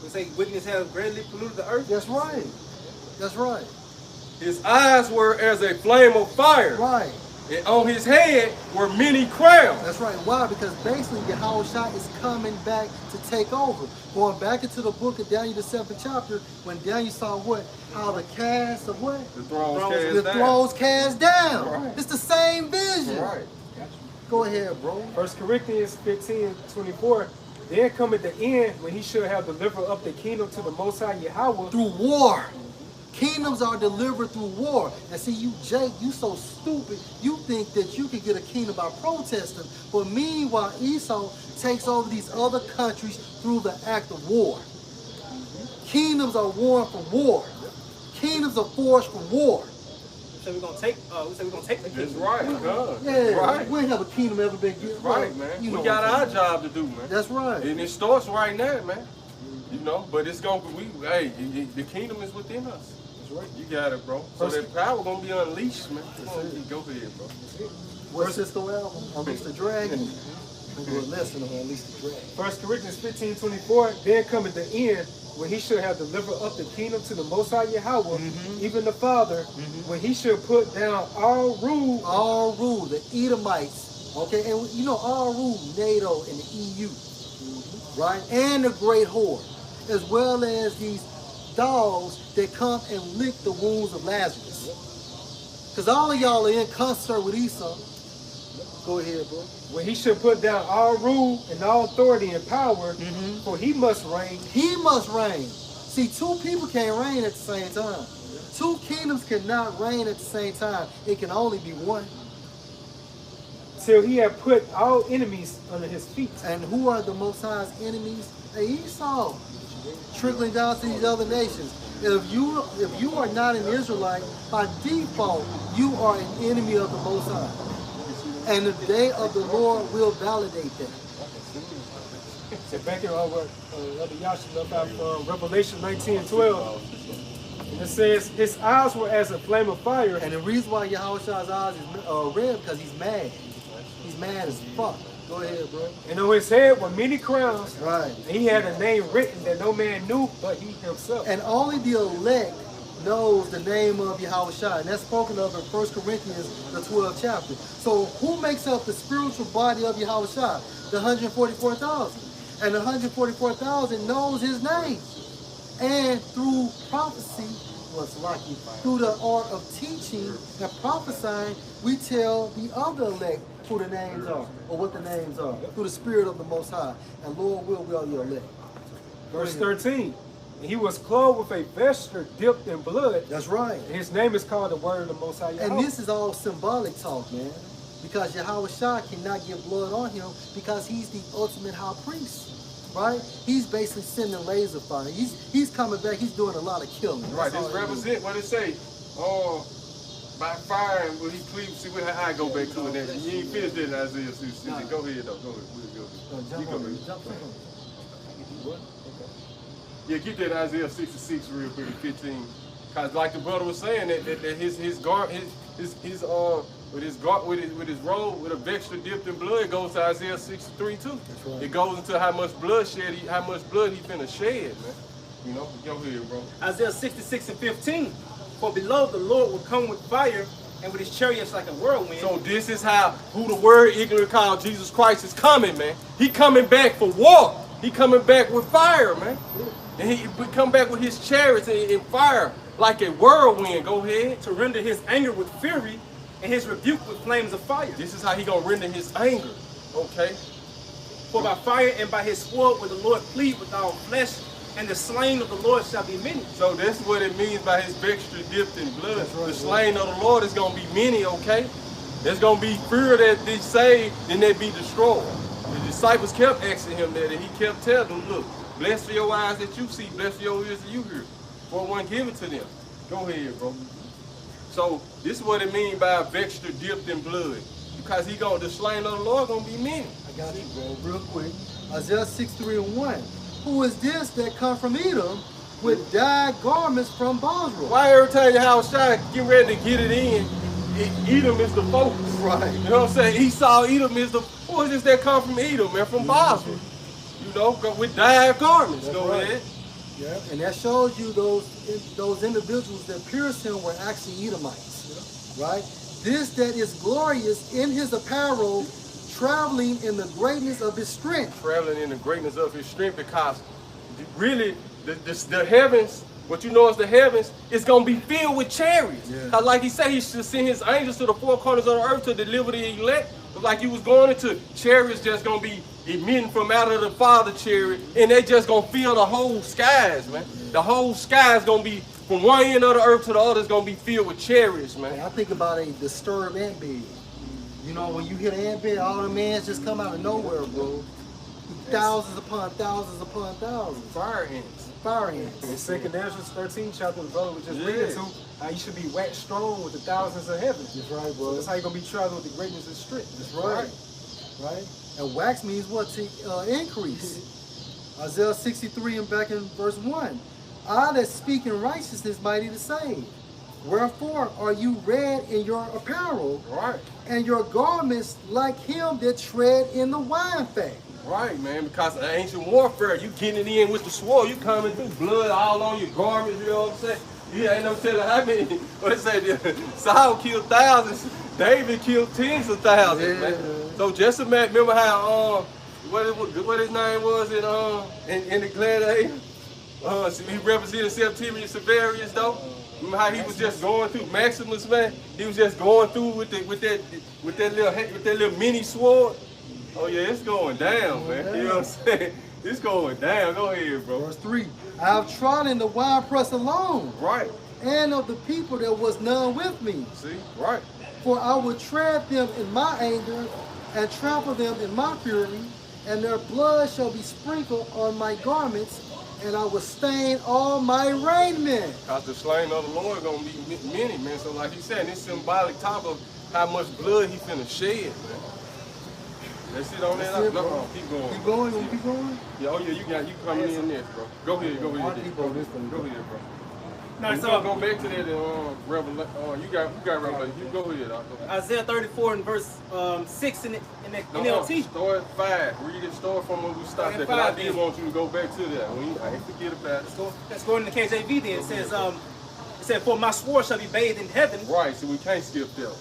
We say wickedness has greatly polluted the earth. That's right. That's right. His eyes were as a flame of fire. Right. And on his head were many crowns. That's right. Why? Because basically Yahweh Shai is coming back to take over. Going back into the book of Daniel, the 7th chapter, when Daniel saw what? How the cast of what? The thrones cast down. Right. It's the same vision. Right. Go ahead, bro. 1 Corinthians 15:24. Then cometh the end when he should have delivered up the kingdom to the Most High Yahweh. Through war. Kingdoms are delivered through war. And see, you, Jake, you so stupid. You think that you can get a kingdom by protesting. But meanwhile, Esau takes over these other countries through the act of war. Kingdoms are won from war. Kingdoms are forged from war. We say we're gonna take the kingdom. That's right. Yeah, right. we ain't have a kingdom ever been given. Right, man. You know we got what I'm our saying. job to do, man. That's right. And it starts right now, man. You know, but it's gonna be, the kingdom is within us. That's right. You got it, bro. So that power gonna be unleashed, man. Go ahead, bro. What's Cisco album? Unleash the Dragon. We'll do a lesson on Unleash the Dragon. 1 Corinthians 15:24. Then cometh the end when he should have delivered up the kingdom to the Most High Yahweh, even the Father, when he should put down all rule. All rule, the Edomites. Okay, and you know all rule, NATO and the EU. Right? And the great whore. As well as these dogs that come and lick the wounds of Lazarus. Because all of y'all are in concert with Esau. Go ahead, bro. When he should put down all rule and all authority and power, for he must reign. He must reign. See, two people can't reign at the same time. Two kingdoms cannot reign at the same time. It can only be one. Till he had put all enemies under his feet. And who are the Most High's enemies? Esau. Trickling down to these other nations. If you are not an Israelite, by default, you are an enemy of the Most High. And the day of the Lord will validate that. So back in Rabbi Yasha left out from Revelation 19:12. And it says, his eyes were as a flame of fire. And the reason why Yahushua's eyes is red because he's mad. He's mad as fuck. Go ahead, bro. And on his head were many crowns. Right. And he had a name written that no man knew but he himself. And only the elect knows the name of Yahushua. And that's spoken of in 1 Corinthians, the 12th chapter. So who makes up the spiritual body of Yahushua? The 144,000. And the 144,000 knows his name. And through prophecy, through the art of teaching and prophesying, we tell the other elect who the names are, or what the names are, through the Spirit of the Most High. And Lord will we are your elect. Verse 13. And he was clothed with a vesture dipped in blood. That's right. And his name is called the Word of the Most High Yahweh. And this is all symbolic talk, man. Because Yahweh Shah cannot get blood on him because he's the ultimate high priest. Right? He's basically sending laser fire. He's coming back. He's doing a lot of killing. Right. This represent what it say. By fire and will he cleave. See what I go back to it. You ain't finished that in Isaiah 6. Nah. Go ahead though. Go ahead. Jump You on go it. ahead. Jump on it. What? Yeah, get that Isaiah 66 real quick, 15. Cause like the brother was saying that his robe with a vesture dipped in blood goes to Isaiah 63 too. That's right. It goes into how much blood he finna shed, man. You know, go ahead, bro. Isaiah 66 and 15. For below the Lord will come with fire, and with his chariots like a whirlwind. So this is who the word ignorant called Jesus Christ is coming, man. He coming back for war. He coming back with fire, man. And he come back with his chariots and fire like a whirlwind. Go ahead. To render his anger with fury, and his rebuke with flames of fire. This is how he gonna render his anger. Okay. For by fire and by his sword will the Lord plead with all flesh, and the slain of the Lord shall be many. So that's what it means by his vesture dipped in blood. Right, the slain of the Lord is gonna be many, okay? There's gonna be fear that they saved and they be destroyed. The disciples kept asking him that, and he kept telling them, look, blessed are your eyes that you see, blessed are your ears that you hear. For one given to them. Go ahead, bro. So this is what it means by a vesture dipped in blood. Because the slain of the Lord gonna be many. I got you, bro. Real quick. Isaiah 63 and 1. Who is this that come from Edom with dyed garments from Basra? Why every time your house shine, get ready to get it in, Edom is the focus. Right. You know what I'm saying? Esau, Edom is the, who is this that come from Edom, man? From Basra. You know, with dyed garments. That's Go right. ahead. Yeah, and that shows you those individuals that pierced him were actually Edomites. Right? This that is glorious in his apparel, traveling in the greatness of his strength. Traveling in the greatness of his strength, because really the heavens, what you know is the heavens, is going to be filled with chariots. Yeah. Cause like he said, he should send his angels to the four corners of the earth to deliver the elect. Like he was going into chariots just going to be emitting from out of the Father chariot, and they just going to fill the whole skies, man. The whole sky is going to be, from one end of the earth to the other, is going to be filled with chariots, man. I think about a disturbed ant bed. You know, when you hit an ant bed, all the ants just come out of nowhere, bro. Thousands upon thousands upon thousands. Fire ants. Fire ants. In 2 Nations 13 chapter, the brother was just reading to how you should be waxed strong with the thousands of heaven. That's right, bro. So that's how you're going to be traveling with the greatness of strength. That's right. Right? And wax means what? To increase. Isaiah 63 and back in verse 1. I that speak in righteousness mighty to save. Wherefore are you red in your apparel, Right. and your garments like him that tread in the wine fat. Right, man, because of ancient warfare, you getting it in with the sword, you coming through blood all on your garments, you know what I'm saying? You ain't no telling how many, what it say, Saul killed thousands, David killed tens of thousands, man. So just imagine, remember how, what his name was in the Gladiator? He represented Septimius Severus, though. Remember how he was just going through Maximus, man? He was just going through with that little mini sword. Oh yeah, it's going down, man. You know what I'm saying? It's going down. Go ahead, bro. Verse 3. I have trodden the winepress alone, Right. and of the people there was none with me. See? Right. For I will tread them in my anger, and trample them in my fury, and their blood shall be sprinkled on my garments, and I will stain all my raiment. Because the slain of the Lord gonna be many, man. So like he said, it's symbolic talk of how much blood he finna shed, man. That's it on that. That's it, bro. No, keep going. Keep going, you keep going? Yeah, oh yeah, you coming in next, bro. Go ahead. I'll keep on this one. Go ahead, bro. No, You it's gonna go back to that Revelation. You got Revelation. You go ahead. Isaiah 34 and verse 6 in the NLT. Start at 5. Read it. Start from where we stopped at. 'Cause I did want you to go back to that. I ain't forget about it. Let's go into the KJV then. It says, for my sword shall be bathed in heaven. Right. So we can't skip that.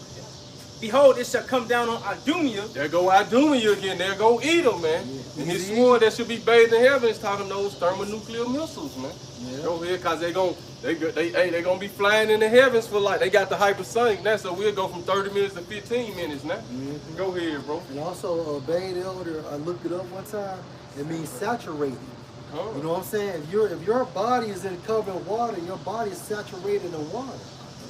Behold, it shall come down on Idumea. There go Idumea again. There go Edom, man. And his sword that should be bathed in heaven is talking those thermonuclear missiles, man. Go ahead, cause they gonna be flying in the heavens for like they got the hypersonic now, so we'll go from 30 minutes to 15 minutes now. Go ahead, bro. And also, bathed elder, I looked it up one time. It means saturated. You know what I'm saying? If your body is covered in water, your body is saturated in water.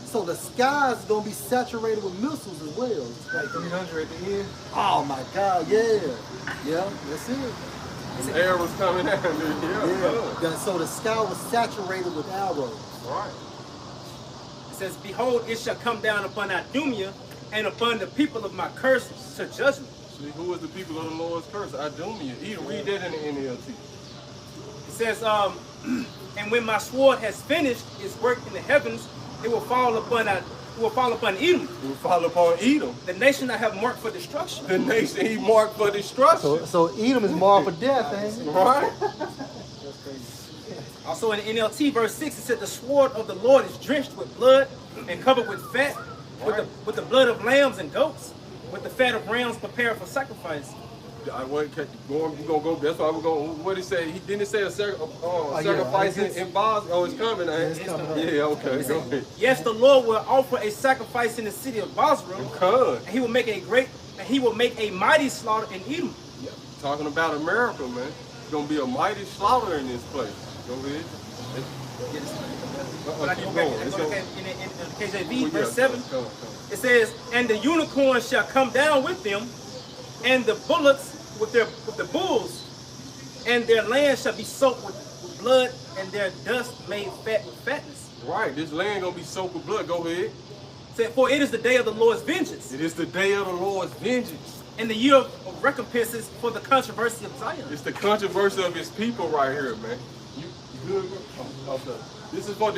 So the sky is going to be saturated with missiles as well. Like 300 at the end. Oh my God, yeah. Yeah, that's it. The air was coming out. Yeah. So the sky was saturated with arrows. Right. It says, behold, it shall come down upon Idumea and upon the people of my curse to judgment. See, who is the people of the Lord's curse? Idumea. Read that in the NLT. It says, and when my sword has finished its work in the heavens, it will fall upon Edom. It will fall upon Edom. The nation I have marked for destruction. The nation he marked for destruction. So Edom is marked for death, ain't it? Right. Also in the NLT, verse 6, it said, the sword of the Lord is drenched with blood and covered with fat, with the blood of lambs and goats, with the fat of rams prepared for sacrifice. We're gonna go. That's why we're going. What he say? He didn't say a sacrifice in Bosnia. Oh, it's coming. It's coming. Yeah, okay. Go ahead. Yes, the Lord will offer a sacrifice in the city of Bosra, and he will make a mighty slaughter in Edom. Yeah. Talking about America, man. It's gonna be a mighty slaughter in this place. Go ahead. Keep going. In KJV, verse 7, it says, and the unicorn shall come down with them, and the bullocks with the bulls, and their land shall be soaked with blood, and their dust made fat with fatness. Right, this land gonna be soaked with blood. Go ahead. Say, for it is the day of the Lord's vengeance. It is the day of the Lord's vengeance. And the year of recompenses for the controversy of Zion. It's the controversy of his people right here, man. You good? Oh, okay. This is for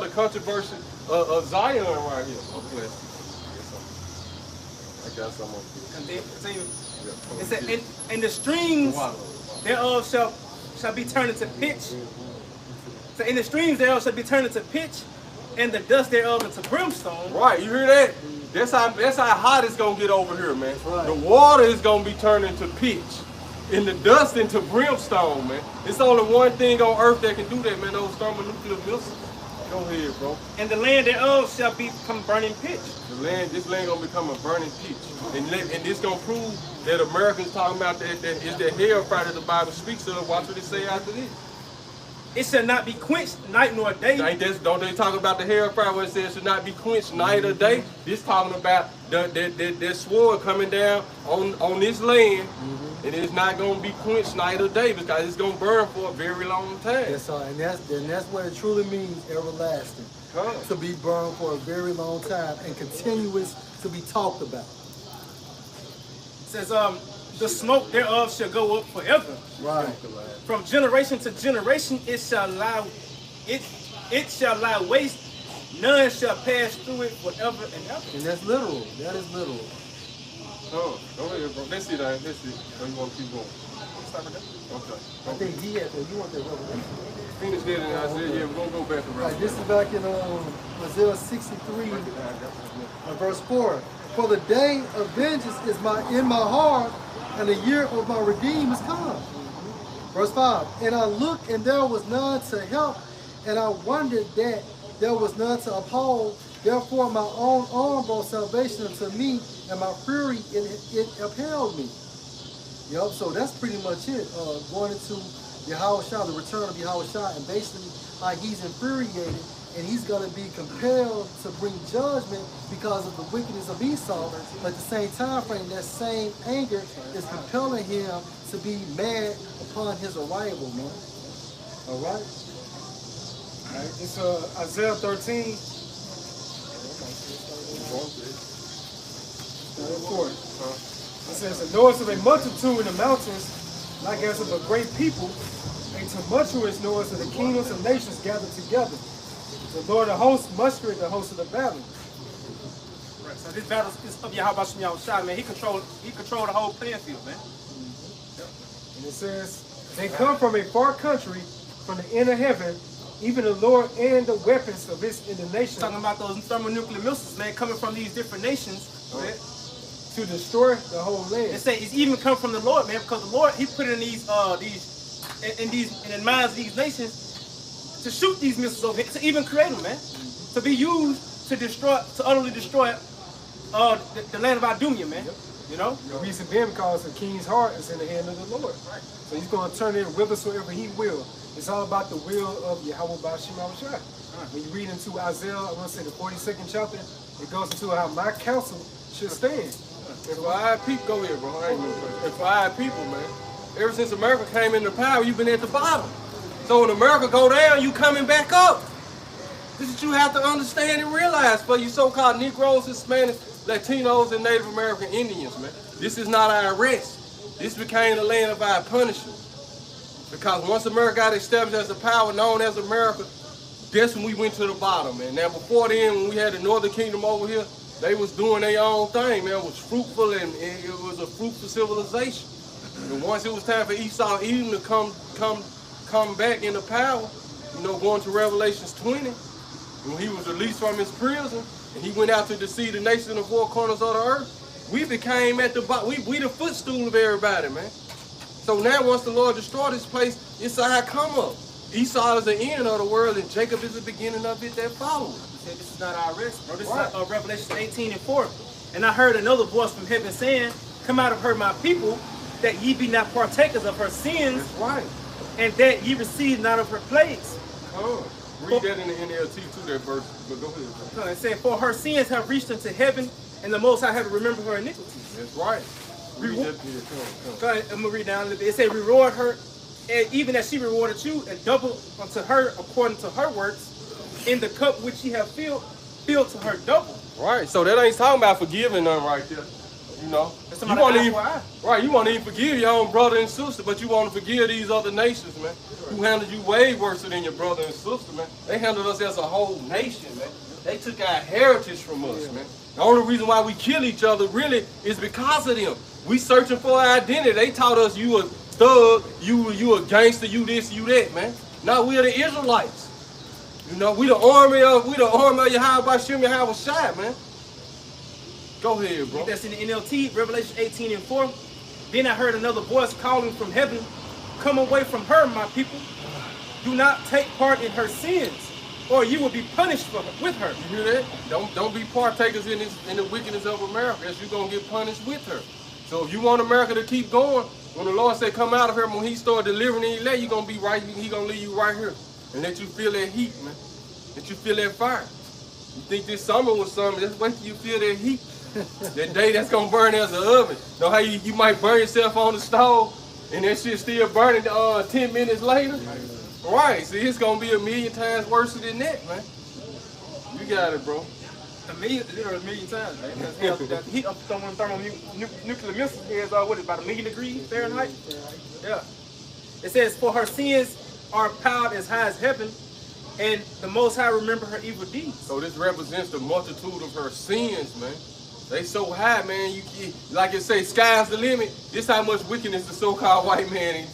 the controversy of Zion right here. Okay. I got some on here. It said, and the streams thereof shall be turned into pitch. So in the streams thereof shall be turned into pitch, and the dust thereof into brimstone. Right, you hear that? That's how hot it's gonna get over here, man. Right. The water is gonna be turned into pitch, and the dust into brimstone, man. It's only one thing on earth that can do that, man. Those thermonuclear missiles. Go ahead, bro. And the land thereof shall become burning pitch. This land gonna become a burning pitch, and this gonna prove that Americans talking about that is the hellfire that the Bible speaks of. Watch what it say after this. It shall not be quenched night nor day. Don't they talk about the hellfire where it says it should not be quenched night or day? This talking about that sword coming down on this land, and it's not gonna be quenched night or day because it's gonna burn for a very long time. That's all, and that's what it truly means, everlasting. To be burned for a very long time and continuous to be talked about. It says, the smoke thereof shall go up forever. Right. From generation to generation it shall lie waste. None shall pass through it forever and ever. And that's literal. That is literal. Oh, go ahead, bro. Let's see that. Let's see. Or you want to keep going? Stop right there. Okay. I think he had that. You want that revelation? Finish that in Isaiah. Yeah, we're gonna go back to right, this is back in Isaiah 63, verse 4. For the day of vengeance is in my heart, and the year of my redeem is come. Verse 5. And I looked, and there was none to help, and I wondered that there was none to uphold. Therefore my own arm brought salvation unto me, and my fury it upheld me. Yep, so that's pretty much it. Going into Yahushua, the return of Yahushua, and basically he's infuriated, and he's going to be compelled to bring judgment because of the wickedness of Esau. But at the same time frame, that same anger is compelling him to be mad upon his arrival, man. All right? All right, it's Isaiah 13. It says, the noise of a multitude in the mountains, like as of a great people, a tumultuous noise of the kingdoms of nations gathered together. The Lord of hosts mustered the host of the battle. Right, so this battle is of Yahushua, man. He controlled the whole playing field, man. Yep. And it says, they come from a far country, from the end of heaven, even the Lord and the weapons of his indignation. Talking about those thermonuclear missiles, man, coming from these different nations, man, to destroy the whole land. They say it's even come from the Lord, man, because the Lord, he put it in these in the minds of these nations to shoot these missiles over here, to even create them, man, to be used to utterly destroy the land of Idumea, man. Yep. You know? The reason being because the king's heart is in the hand of the Lord. Right. So he's going to turn it whithersoever he will. It's all about the will of Yahweh Bashim Shai. When you read into Isaiah, I want to say the 42nd chapter, it goes into how my counsel should stand. And for our people, go ahead, bro. I ain't no question. And for our people, man, ever since America came into power, you've been at the bottom. So when America go down, you coming back up. This is what you have to understand and realize for you so-called Negroes, Hispanics, Latinos, and Native American Indians, man. This is not our rest. This became the land of our punishment. Because once America got established as a power known as America, that's when we went to the bottom, man. Now before then, when we had the Northern Kingdom over here, they was doing their own thing, man. It was fruitful and it was a fruitful civilization. And once it was time for Esau Edom to come back into power, you know, going to Revelations 20, when he was released from his prison and he went out to deceive the nations in the four corners of the earth, we became at the bottom. We the footstool of everybody, man. So now once the Lord destroyed this place, it's our come up. Esau is the end of the world and Jacob is the beginning of it that follows. He said, this is not our rest, bro. This is Revelation 18:4. And I heard another voice from heaven saying, come out of her, my people, that ye be not partakers of her sins. That's right. And that ye receive not of her plagues. Oh, read that in the NLT too, that verse. But go ahead. No, it said, for her sins have reached unto heaven, and the Most High have remembered her iniquities. That's right. Read that here. Come. Go ahead, I'm going to read down a little bit. It said, reward her, and even as she rewarded you, and double unto her according to her works, in the cup which ye have filled to her double. Right, so that ain't talking about forgiving them right there. You know, you want to even, you want to even forgive your own brother and sister, but you want to forgive these other nations, man, who handled you way worse than your brother and sister, man. They handled us as a whole nation, man. They took our heritage from us, man. The only reason why we kill each other really is because of them. We searching for our identity. They taught us you a thug, you a gangster, you this, you that, man. Now we are the Israelites. You know, we the army of Yahweh Shai, man. Go ahead, bro. That's in the NLT, Revelation 18:4. Then I heard another voice calling from heaven, come away from her, my people. Do not take part in her sins, or you will be punished with her. You hear that? Don't be partakers in the wickedness of America, as you're gonna get punished with her. So if you want America to keep going, when the Lord said come out of here, when he started delivering the elect, you're gonna be right, he gonna leave you right here. And let you feel that heat, man. Let you feel that fire. You think this summer was something, just wait till you feel that heat. That day that's gonna burn as an oven. Know how you might burn yourself on the stove and that shit still burning 10 minutes later? Right, see, it's gonna be a million times worse than that, man. You got it, bro. A million times, man. The heat of nuclear missiles is what is about 1,000,000 degrees Fahrenheit? Yeah. It says, for her sins are piled as high as heaven, and the Most High remember her evil deeds. So this represents the multitude of her sins, man. They so high, man. You like it say, sky's the limit. This how much wickedness the so-called white man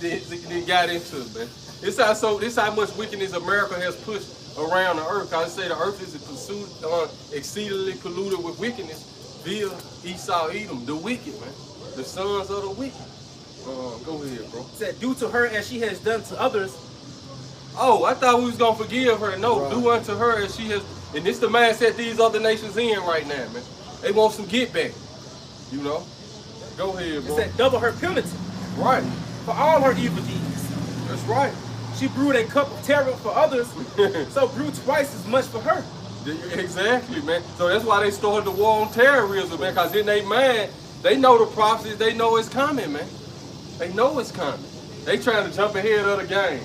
got into, man. This how much wickedness America has pushed around the earth. I say the earth is exceedingly polluted with wickedness via Esau Edom, the wicked, man. The sons of the wicked. Go ahead, bro. It said, do to her as she has done to others. Oh, I thought we was gonna forgive her. No, do unto her as she has. And this the mindset these other nations in right now, man. They want some get back, you know. Go ahead, bro. It said, double her penalty. Right. For all her evil deeds. That's right. She brewed a cup of terror for others, so brewed twice as much for her. Exactly, man. So that's why they started the war on terrorism, man, because in their mind, they know the prophecies, they know it's coming, man. They know it's coming. They trying to jump ahead of the game.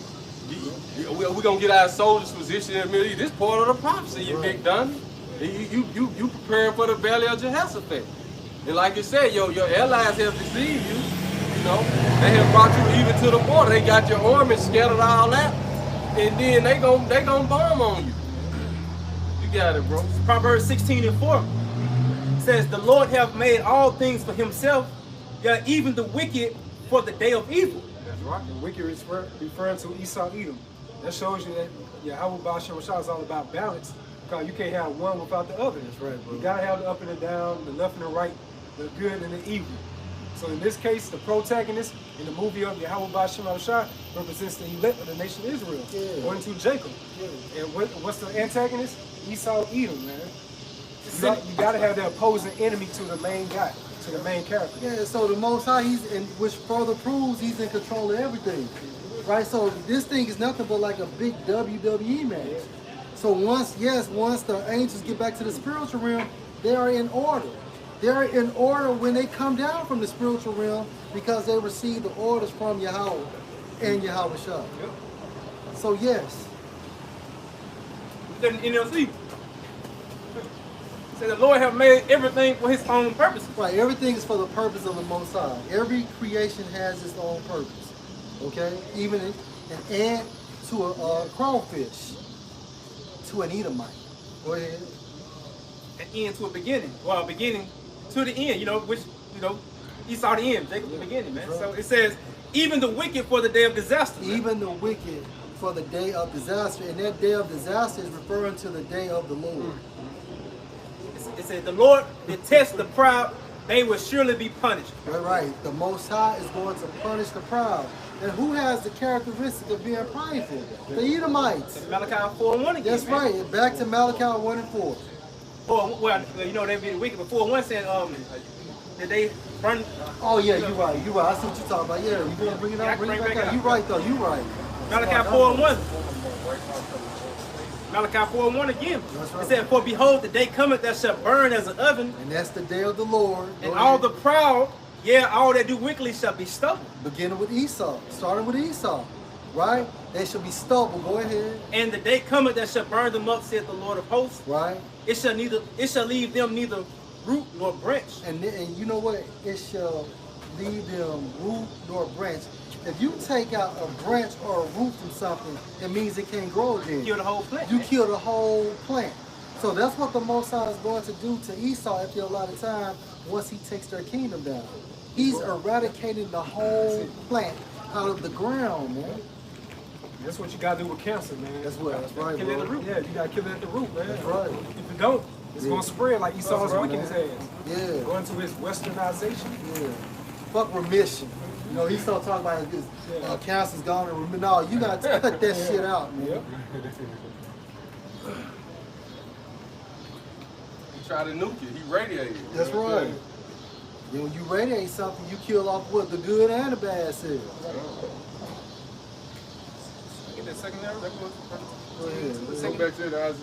We're going to get our soldiers positioned in the Middle East. This part of the prophecy, you big dummy. You preparing for the valley of Jehoshaphat. And like you said, your allies have deceived you. You know, they have brought you even to the border. They got your army scattered all out. And then they gon' bomb on you. You got it, bro. Proverbs 16:4 says, the Lord hath made all things for himself, yeah, even the wicked for the day of evil. That's right. The wicked is referring to Esau Edom. That shows you that Yahweh Bashim Shah is all about balance. Because you can't have one without the other. That's right, bro. You gotta have the up and the down, the left and the right, the good and the evil. So in this case, the protagonist in the movie of Yahweh Bashim Shah represents the elect of the nation of Israel, according to Jacob. And what's the antagonist? Esau Edom, man. You gotta have the opposing enemy to the main guy. to the main character. Yeah, so the Most High, which further proves he's in control of everything, right? So this thing is nothing but like a big WWE match. So once the angels get back to the spiritual realm, they are in order. They're in order when they come down from the spiritual realm because they receive the orders from Yahweh and Yahweh Shah. Yep. So yes. In NLC. Say the Lord have made everything for his own purposes. Right, everything is for the purpose of the Most High. Every creation has its own purpose. Okay? Even an ant to a crawfish to an Edomite. Go ahead. An end to a beginning. Well, a beginning to the end, which, Esau the end, Jacob the beginning, man. Right. So it says, even the wicked for the day of disaster. Man. Even the wicked for the day of disaster. And that day of disaster is referring to the day of the Lord. It says, the Lord detests the proud, they will surely be punished. Right. The Most High is going to punish the proud. And who has the characteristic of being prideful? The Edomites. Malachi 4:1 again. That's man. right. Back to Malachi 1:4. Oh, well, they be the wicked. But 4:1 said, did they run? Oh yeah, you're right. You're right. I see what you're talking about. Yeah, you gonna bring it Yeah, up? Bring it bring back it up. up. You're right though. You're right. Malachi 4:1. Malachi 4:1 again. That's right. It said, for behold, the day cometh that shall burn as an oven, And that's the day of the Lord. and Go all ahead. the proud, all that do wickedly shall be stubble. Beginning with Esau. Starting with Esau. Right? They shall be stubble. Go ahead. And the day cometh that shall burn them up, saith the Lord of hosts. Right? It shall leave them neither root nor branch. And you know what? It shall leave them root nor branch. If you take out a branch or a root from something, it means it can't grow again. Kill the whole plant. You kill the whole plant. So that's what the Most High is going to do to Esau after a lot of time once he takes their kingdom down. He's eradicating the whole plant out of the ground, man. That's what you gotta do with cancer, man. That's right, Kill it at bro. the root. Yeah, you gotta kill it at the root, man. That's right. If you don't, it's gonna spread like Esau's right, wickedness man. has. Yeah. Going to his westernization. Yeah. Fuck remission. He started talking about this cancer's gone and remission. No, you gotta cut that shit out, man. Yep. He tried to nuke it. He radiated. That's right. Then when you radiate something, you kill off what? The good and the bad cells. Get that second arrow. That goes Go ahead.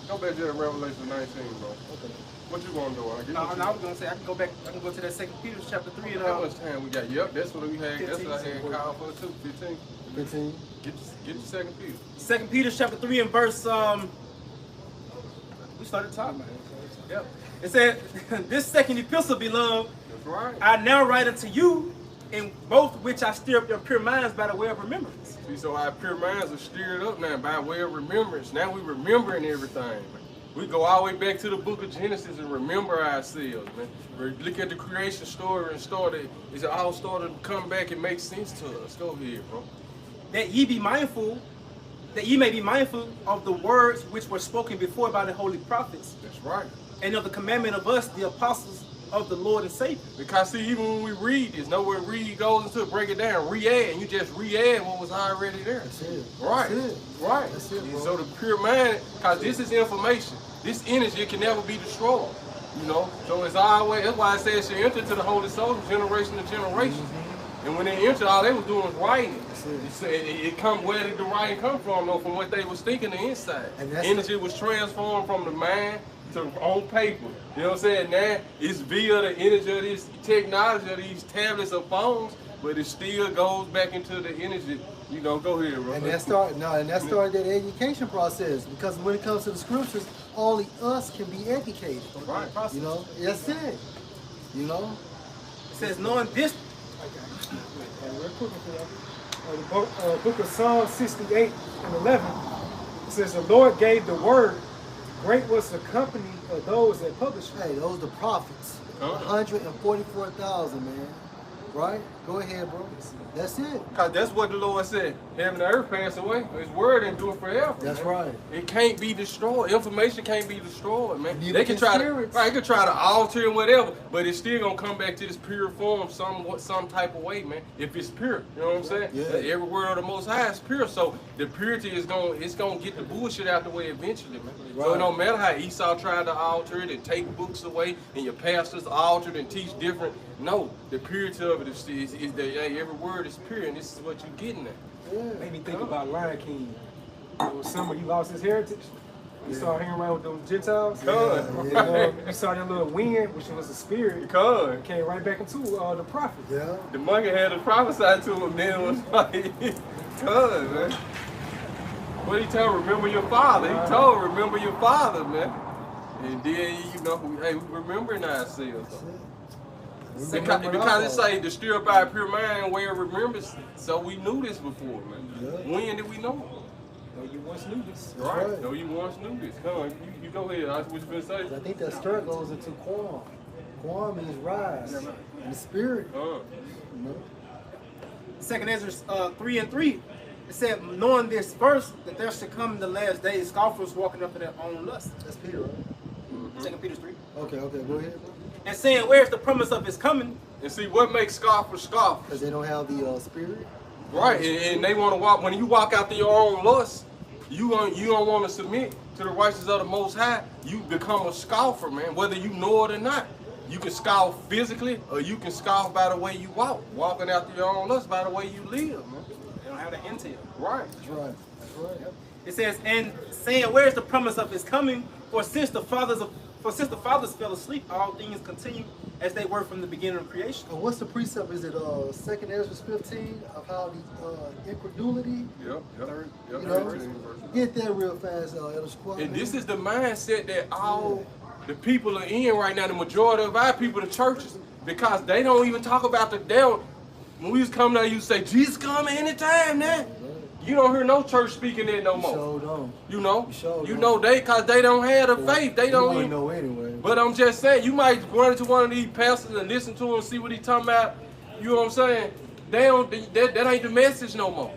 Go back to the Revelation 19, bro. Okay. What you gonna do? No, I was gonna say I can go to that 2 Peter chapter 3 and How much time we got? Yep, that's what we had. 15. That's what I had called for too. 15. 15. Get your second Peter. 2 Peter chapter 3 and verse we started talking about it. Yep. It said, this second epistle, beloved, That's right. I now write unto you, in both which I stir up your pure minds by the way of remembrance. See, so our pure minds are stirred up now by way of remembrance. Now we remembering everything. We go all the way back to the book of Genesis and remember ourselves, man. We look at the creation story and it all started to come back and make sense to us. Go ahead, bro. That ye may be mindful of the words which were spoken before by the holy prophets, That's right. and of the commandment of us, the apostles of the Lord and Savior. Because see, even when we read this, nowhere read goes into it, break it down, re-add, and you just re-add what was already there. That's it. Right. That's it. Right. That's it, bro. So the pure mind, because this is information. This energy can never be destroyed. So it's always, that's why it says she entered to the Holy Soul from generation to generation. Mm-hmm. And when they entered, all they was doing was writing. That's it. It said it come, where did the writing come from though? From what they was thinking the inside. And that's energy was transformed from the mind to on paper. You know what I'm saying? Now it's via the energy of this technology of these tablets or phones, but it still goes back into the energy. Go ahead, bro. And that started that education process, because when it comes to the scriptures, only us can be educated. Right. That's it. It says, knowing this, Real quick, the book of Psalm 68 and 11, it says, the Lord gave the word, great was the company of those that published it. Hey, those the prophets. Huh? 144,000, man. Right? Go ahead, bro. That's it. Because that's what the Lord said. Heaven and earth pass away. His word endure forever. That's man. right. It can't be destroyed. Information can't be destroyed, man. Neither They can can try spirits. to, right, they can try to alter it, whatever, but it's still gonna come back to this pure form some type of way, man. If it's pure, you know what I'm saying? Yeah. Every word of the Most High is pure, so the purity is gonna get the bullshit out the way eventually, man. So Right. it don't matter how Esau tried to alter it and take books away, and your pastors altered and teach different. No, the purity of it is that hey, every word is pure, and this is what you're getting at. Yeah. Made me think about Lion King. It was somebody, he lost his heritage. You saw him around with them Gentiles. You saw that little wind, which was a spirit. Because Came right back into the prophet. Yeah. the monkey had to prophesy to him, then it was like, cuz, man. What he told, remember your father. He told, remember your father, man. And then, you know, hey, we remembering ourselves. Because it say to stir up our pure mind and way of remembrance. So we knew this before, man. Yeah. When did we know? No, you once knew this. Right. right. No, you once knew this. Come on, you go ahead. That's what you been saying. I think that stir goes into Quam. Quam means rise. And the spirit. You know? 2nd Ezra 3:3, it said, knowing this first, that there should come in the last days scoffers walking up to their own lust. That's Peter, right? 2 Peter 3. Okay, go ahead. And saying, where's the promise of his coming? And see, what makes scoffers scoff? Because they don't have the spirit. Right, and they want to walk. When you walk after your own lust, you don't want to submit to the righteousness of the Most High. You become a scoffer, man. Whether you know it or not, you can scoff physically, or you can scoff by the way you walk. Walking after your own lust by the way you live, man. They don't have the intel. Right. That's right. That's right. It says, and saying, where's the promise of his coming? For since the fathers fell asleep, all things continue as they were from the beginning of creation. And what's the precept? Is it 2nd Ezra 15 of how the incredulity? Yep. You know, get that real fast, Elder Squad. And this is the mindset that all the people are in right now. The majority of our people, the churches, because they don't even talk about the devil. When we was coming out, you say Jesus come anytime now. You don't hear no church speaking that no more. Sure don't. You know, Sure you don't. know because they don't have the faith. They don't even know anyway. But I'm just saying, you might run into one of these pastors and listen to him and see what he's talking about. You know what I'm saying? They don't. That ain't the message no more.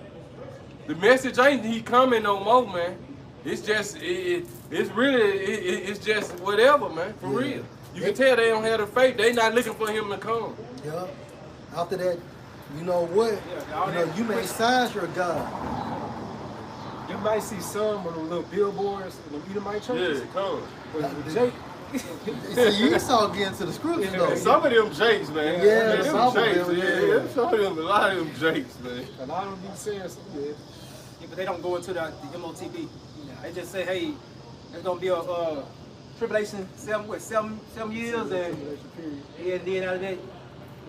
The message ain't he coming no more, man. It's just it's really it's just whatever, man. For real. You can tell they don't have the faith. They not looking for him to come. Yeah. After that, you know what? You may signs your God. You might see some of them little billboards in the Edomite churches. Yeah, come. With Jake. See, you saw get into the scriptures though. Some of them Jakes, man. Yeah, them some of Jakes, them, yeah. Some of them, a lot of them Jakes, man. A lot of them be saying something. Yeah, but they don't go into the MOTB. They just say, hey, there's gonna be a tribulation 7 years, and then out of that,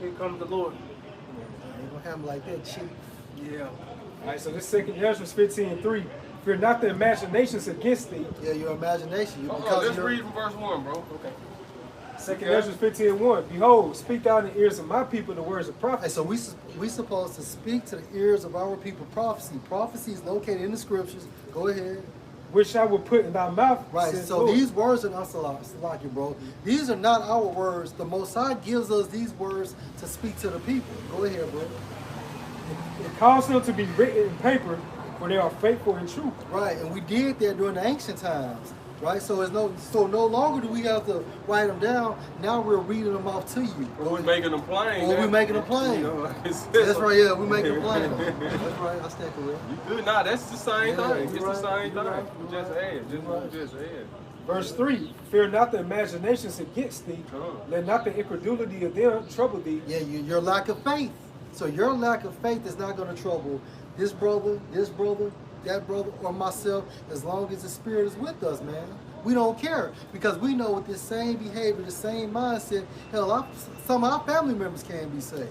here comes the Lord. Ain't gonna have them like that, cheap. Yeah. All right, so this 2nd Ezra 15:3. Fear not the imaginations against thee. Yeah, your imagination. Let's read from verse 1, bro. Okay. 2nd Ezra 15:1. Behold, speak thou in the ears of my people the words of Hey, prophecy. so we supposed to speak to the ears of our people prophecy. Prophecy is located in the scriptures. Go ahead. Which I will put in thy mouth. Right, says so Lord. these words are not Salaki, bro. These are not our words. The Most High gives us these words to speak to the people. Go ahead, bro. It calls them to be written in paper, for they are faithful and true. Right, and we did that during the ancient times. Right, so no longer do we have to write them down. Now we're reading them off to you. Or we're making them plain. Or we're making them plain. You know, That's right, yeah, we're making them plain. That's right, I stand correct. You good? Nah, that's the same Yeah, thing. you It's right, the same you thing. right, You you just right, add. you right. Just add. Verse 3. Fear not the imaginations against thee. Let not the incredulity of them trouble thee. Yeah, your lack of faith. So your lack of faith is not going to trouble this brother, that brother, or myself, as long as the Spirit is with us, man. We don't care, because we know with this same behavior, the same mindset, hell, some of our family members can be saved.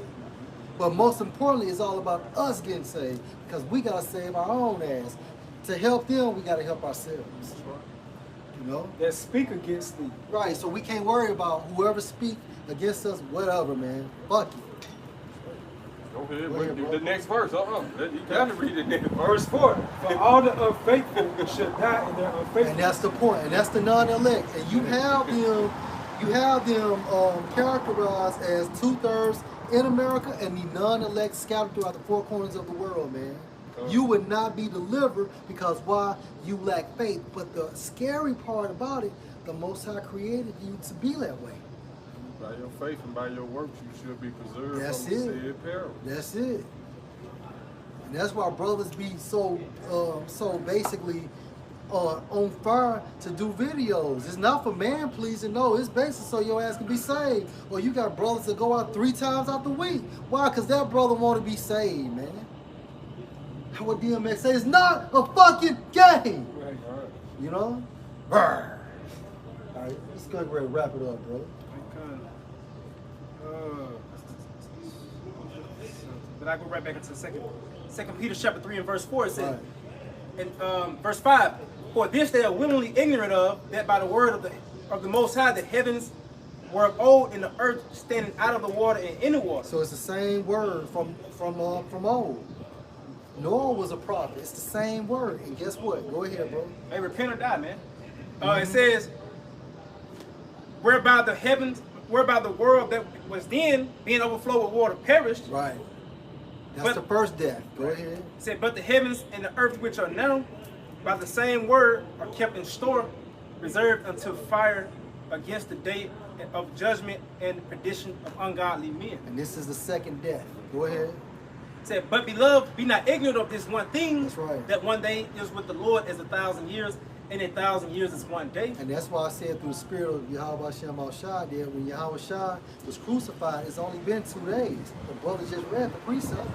But most importantly, it's all about us getting saved, because we got to save our own ass. To help them, we got to help ourselves. You know? That speak against thee. Right, so we can't worry about whoever speak against us, whatever, man. Fuck it. Go ahead, read the next verse. You gotta read the next Verse verse. 4. For all the unfaithful should die in their unfaithfulness. And that's the point, and that's the non-elect. And you have them characterized as 2/3 in America and the non-elect scattered throughout the four corners of the world, man. You would not be delivered because why? You lack faith. But the scary part about it, the Most High created you to be that way. By your faith and by your works, you should be preserved That's from the it. said peril. That's it. And that's why brothers be so basically on fire to do videos. It's not for man pleasing, no. It's basically so your ass can be saved. Or you got brothers that go out 3 times out the week. Why? Because that brother want to be saved, man. What DMX says, it's not a fucking game. Right. You know? Brr. All right, let's go ahead and wrap it up, bro. But I go right back into the second Peter chapter 3 and verse 4. It says, in verse 5, for this they are willingly ignorant of, that by the word of the Most High the heavens were of old, and the earth standing out of the water and in the water. So it's the same word from old. Noah was a prophet. It's the same word. And guess what? Go ahead, bro. Hey, repent or die, man. It says, whereby the world that was then being overflowed with water perished. Right. That's the first death. Go ahead. It said, but the heavens and the earth which are now by the same word are kept in store, reserved until fire against the day of judgment and perdition of ungodly men. And this is the second death. Go ahead. Said, but beloved, be not ignorant of this one thing, That's right. that one day is with the Lord as 1,000 years, and 1,000 years is one day. And that's why I said through the spirit of Yahweh Shem Al-Shai that when Yahweh Shai was crucified, it's only been 2 days. The brother just read the precept.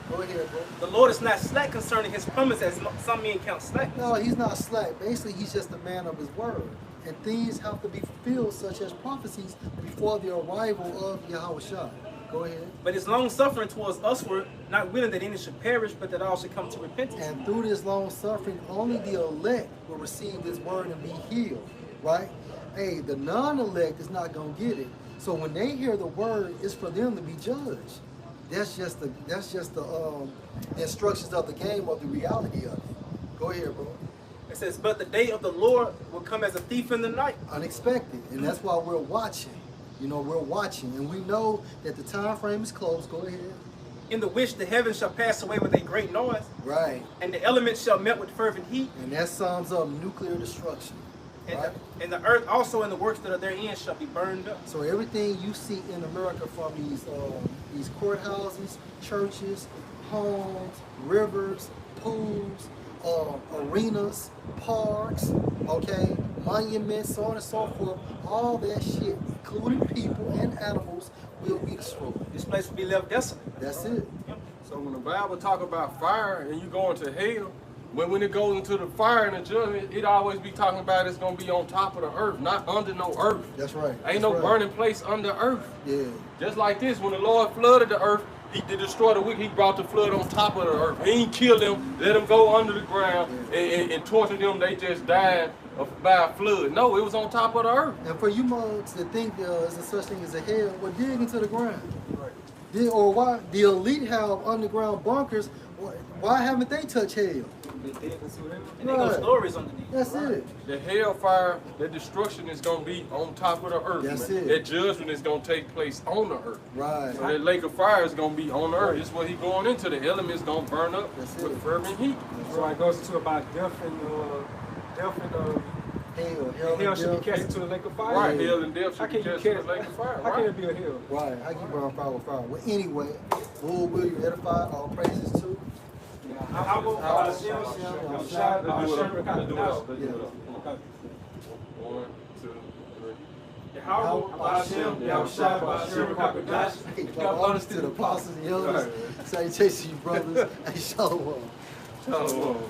Go ahead, bro. The Lord is not slack concerning his promise, as some men count slackness. No, he's not slack. Basically, he's just a man of his word. And things have to be fulfilled, such as prophecies, before the arrival of Yahweh Shai. Go ahead. But his long suffering towards usward, not willing that any should perish, but that all should come to repentance. And through this long suffering, only the elect will receive this word and be healed, right? Hey, the non-elect is not going to get it. So when they hear the word, it's for them to be judged. That's just the instructions of the game, of the reality of it. Go ahead, bro. It says, but the day of the Lord will come as a thief in the night. Unexpected. And that's why we're watching. You know, we're watching. And we know that the time frame is close. Go ahead. In the which the heavens shall pass away with a great noise. Right. And the elements shall melt with fervent heat. And that sums up nuclear destruction. And, right? and the earth also and the works that are therein shall be burned up. So everything you see in America from these courthouses, churches, homes, rivers, pools, arenas, parks, okay, monuments, so on and so forth, all that shit, including people and animals, will be destroyed. This place will be left desolate. That's it. So when the Bible talk about fire and you going to hell, when it goes into the fire and the judgment, it always be talking about it's going to be on top of the earth, not under no earth. That's right. Ain't no burning place under earth. Yeah. Just like this, when the Lord flooded the earth, he did destroy the wicked. He brought the flood on top of the earth. He ain't killed them, let them go under the ground and torture them. They just died by a flood. No, it was on top of the earth. And for you mugs that think there's a such thing as a hell, well, dig into the ground. Right. Or why the elite have underground bunkers? Why haven't they touched hell? And they go stories underneath. That's it. The hellfire, the destruction is going to be on top of the earth. That's man. it. That judgment is going to take place on the earth. Right. So that lake of fire is going to be on the earth. This is what he's going into. The elements going to burn up with fervent heat. So it goes into about death and hell should be cast into the lake of fire. Right, hell and death should be cast into the lake of fire. How can it be a hell? Right. How can you burn fire with fire? Well, anyway, Lord, will you edify? All praises to. I will. Let's do it up. Let's do it up. 1, 2, 3. God to the apostles and elders, salutations, you brothers. Hey, shalom. Shalom, man.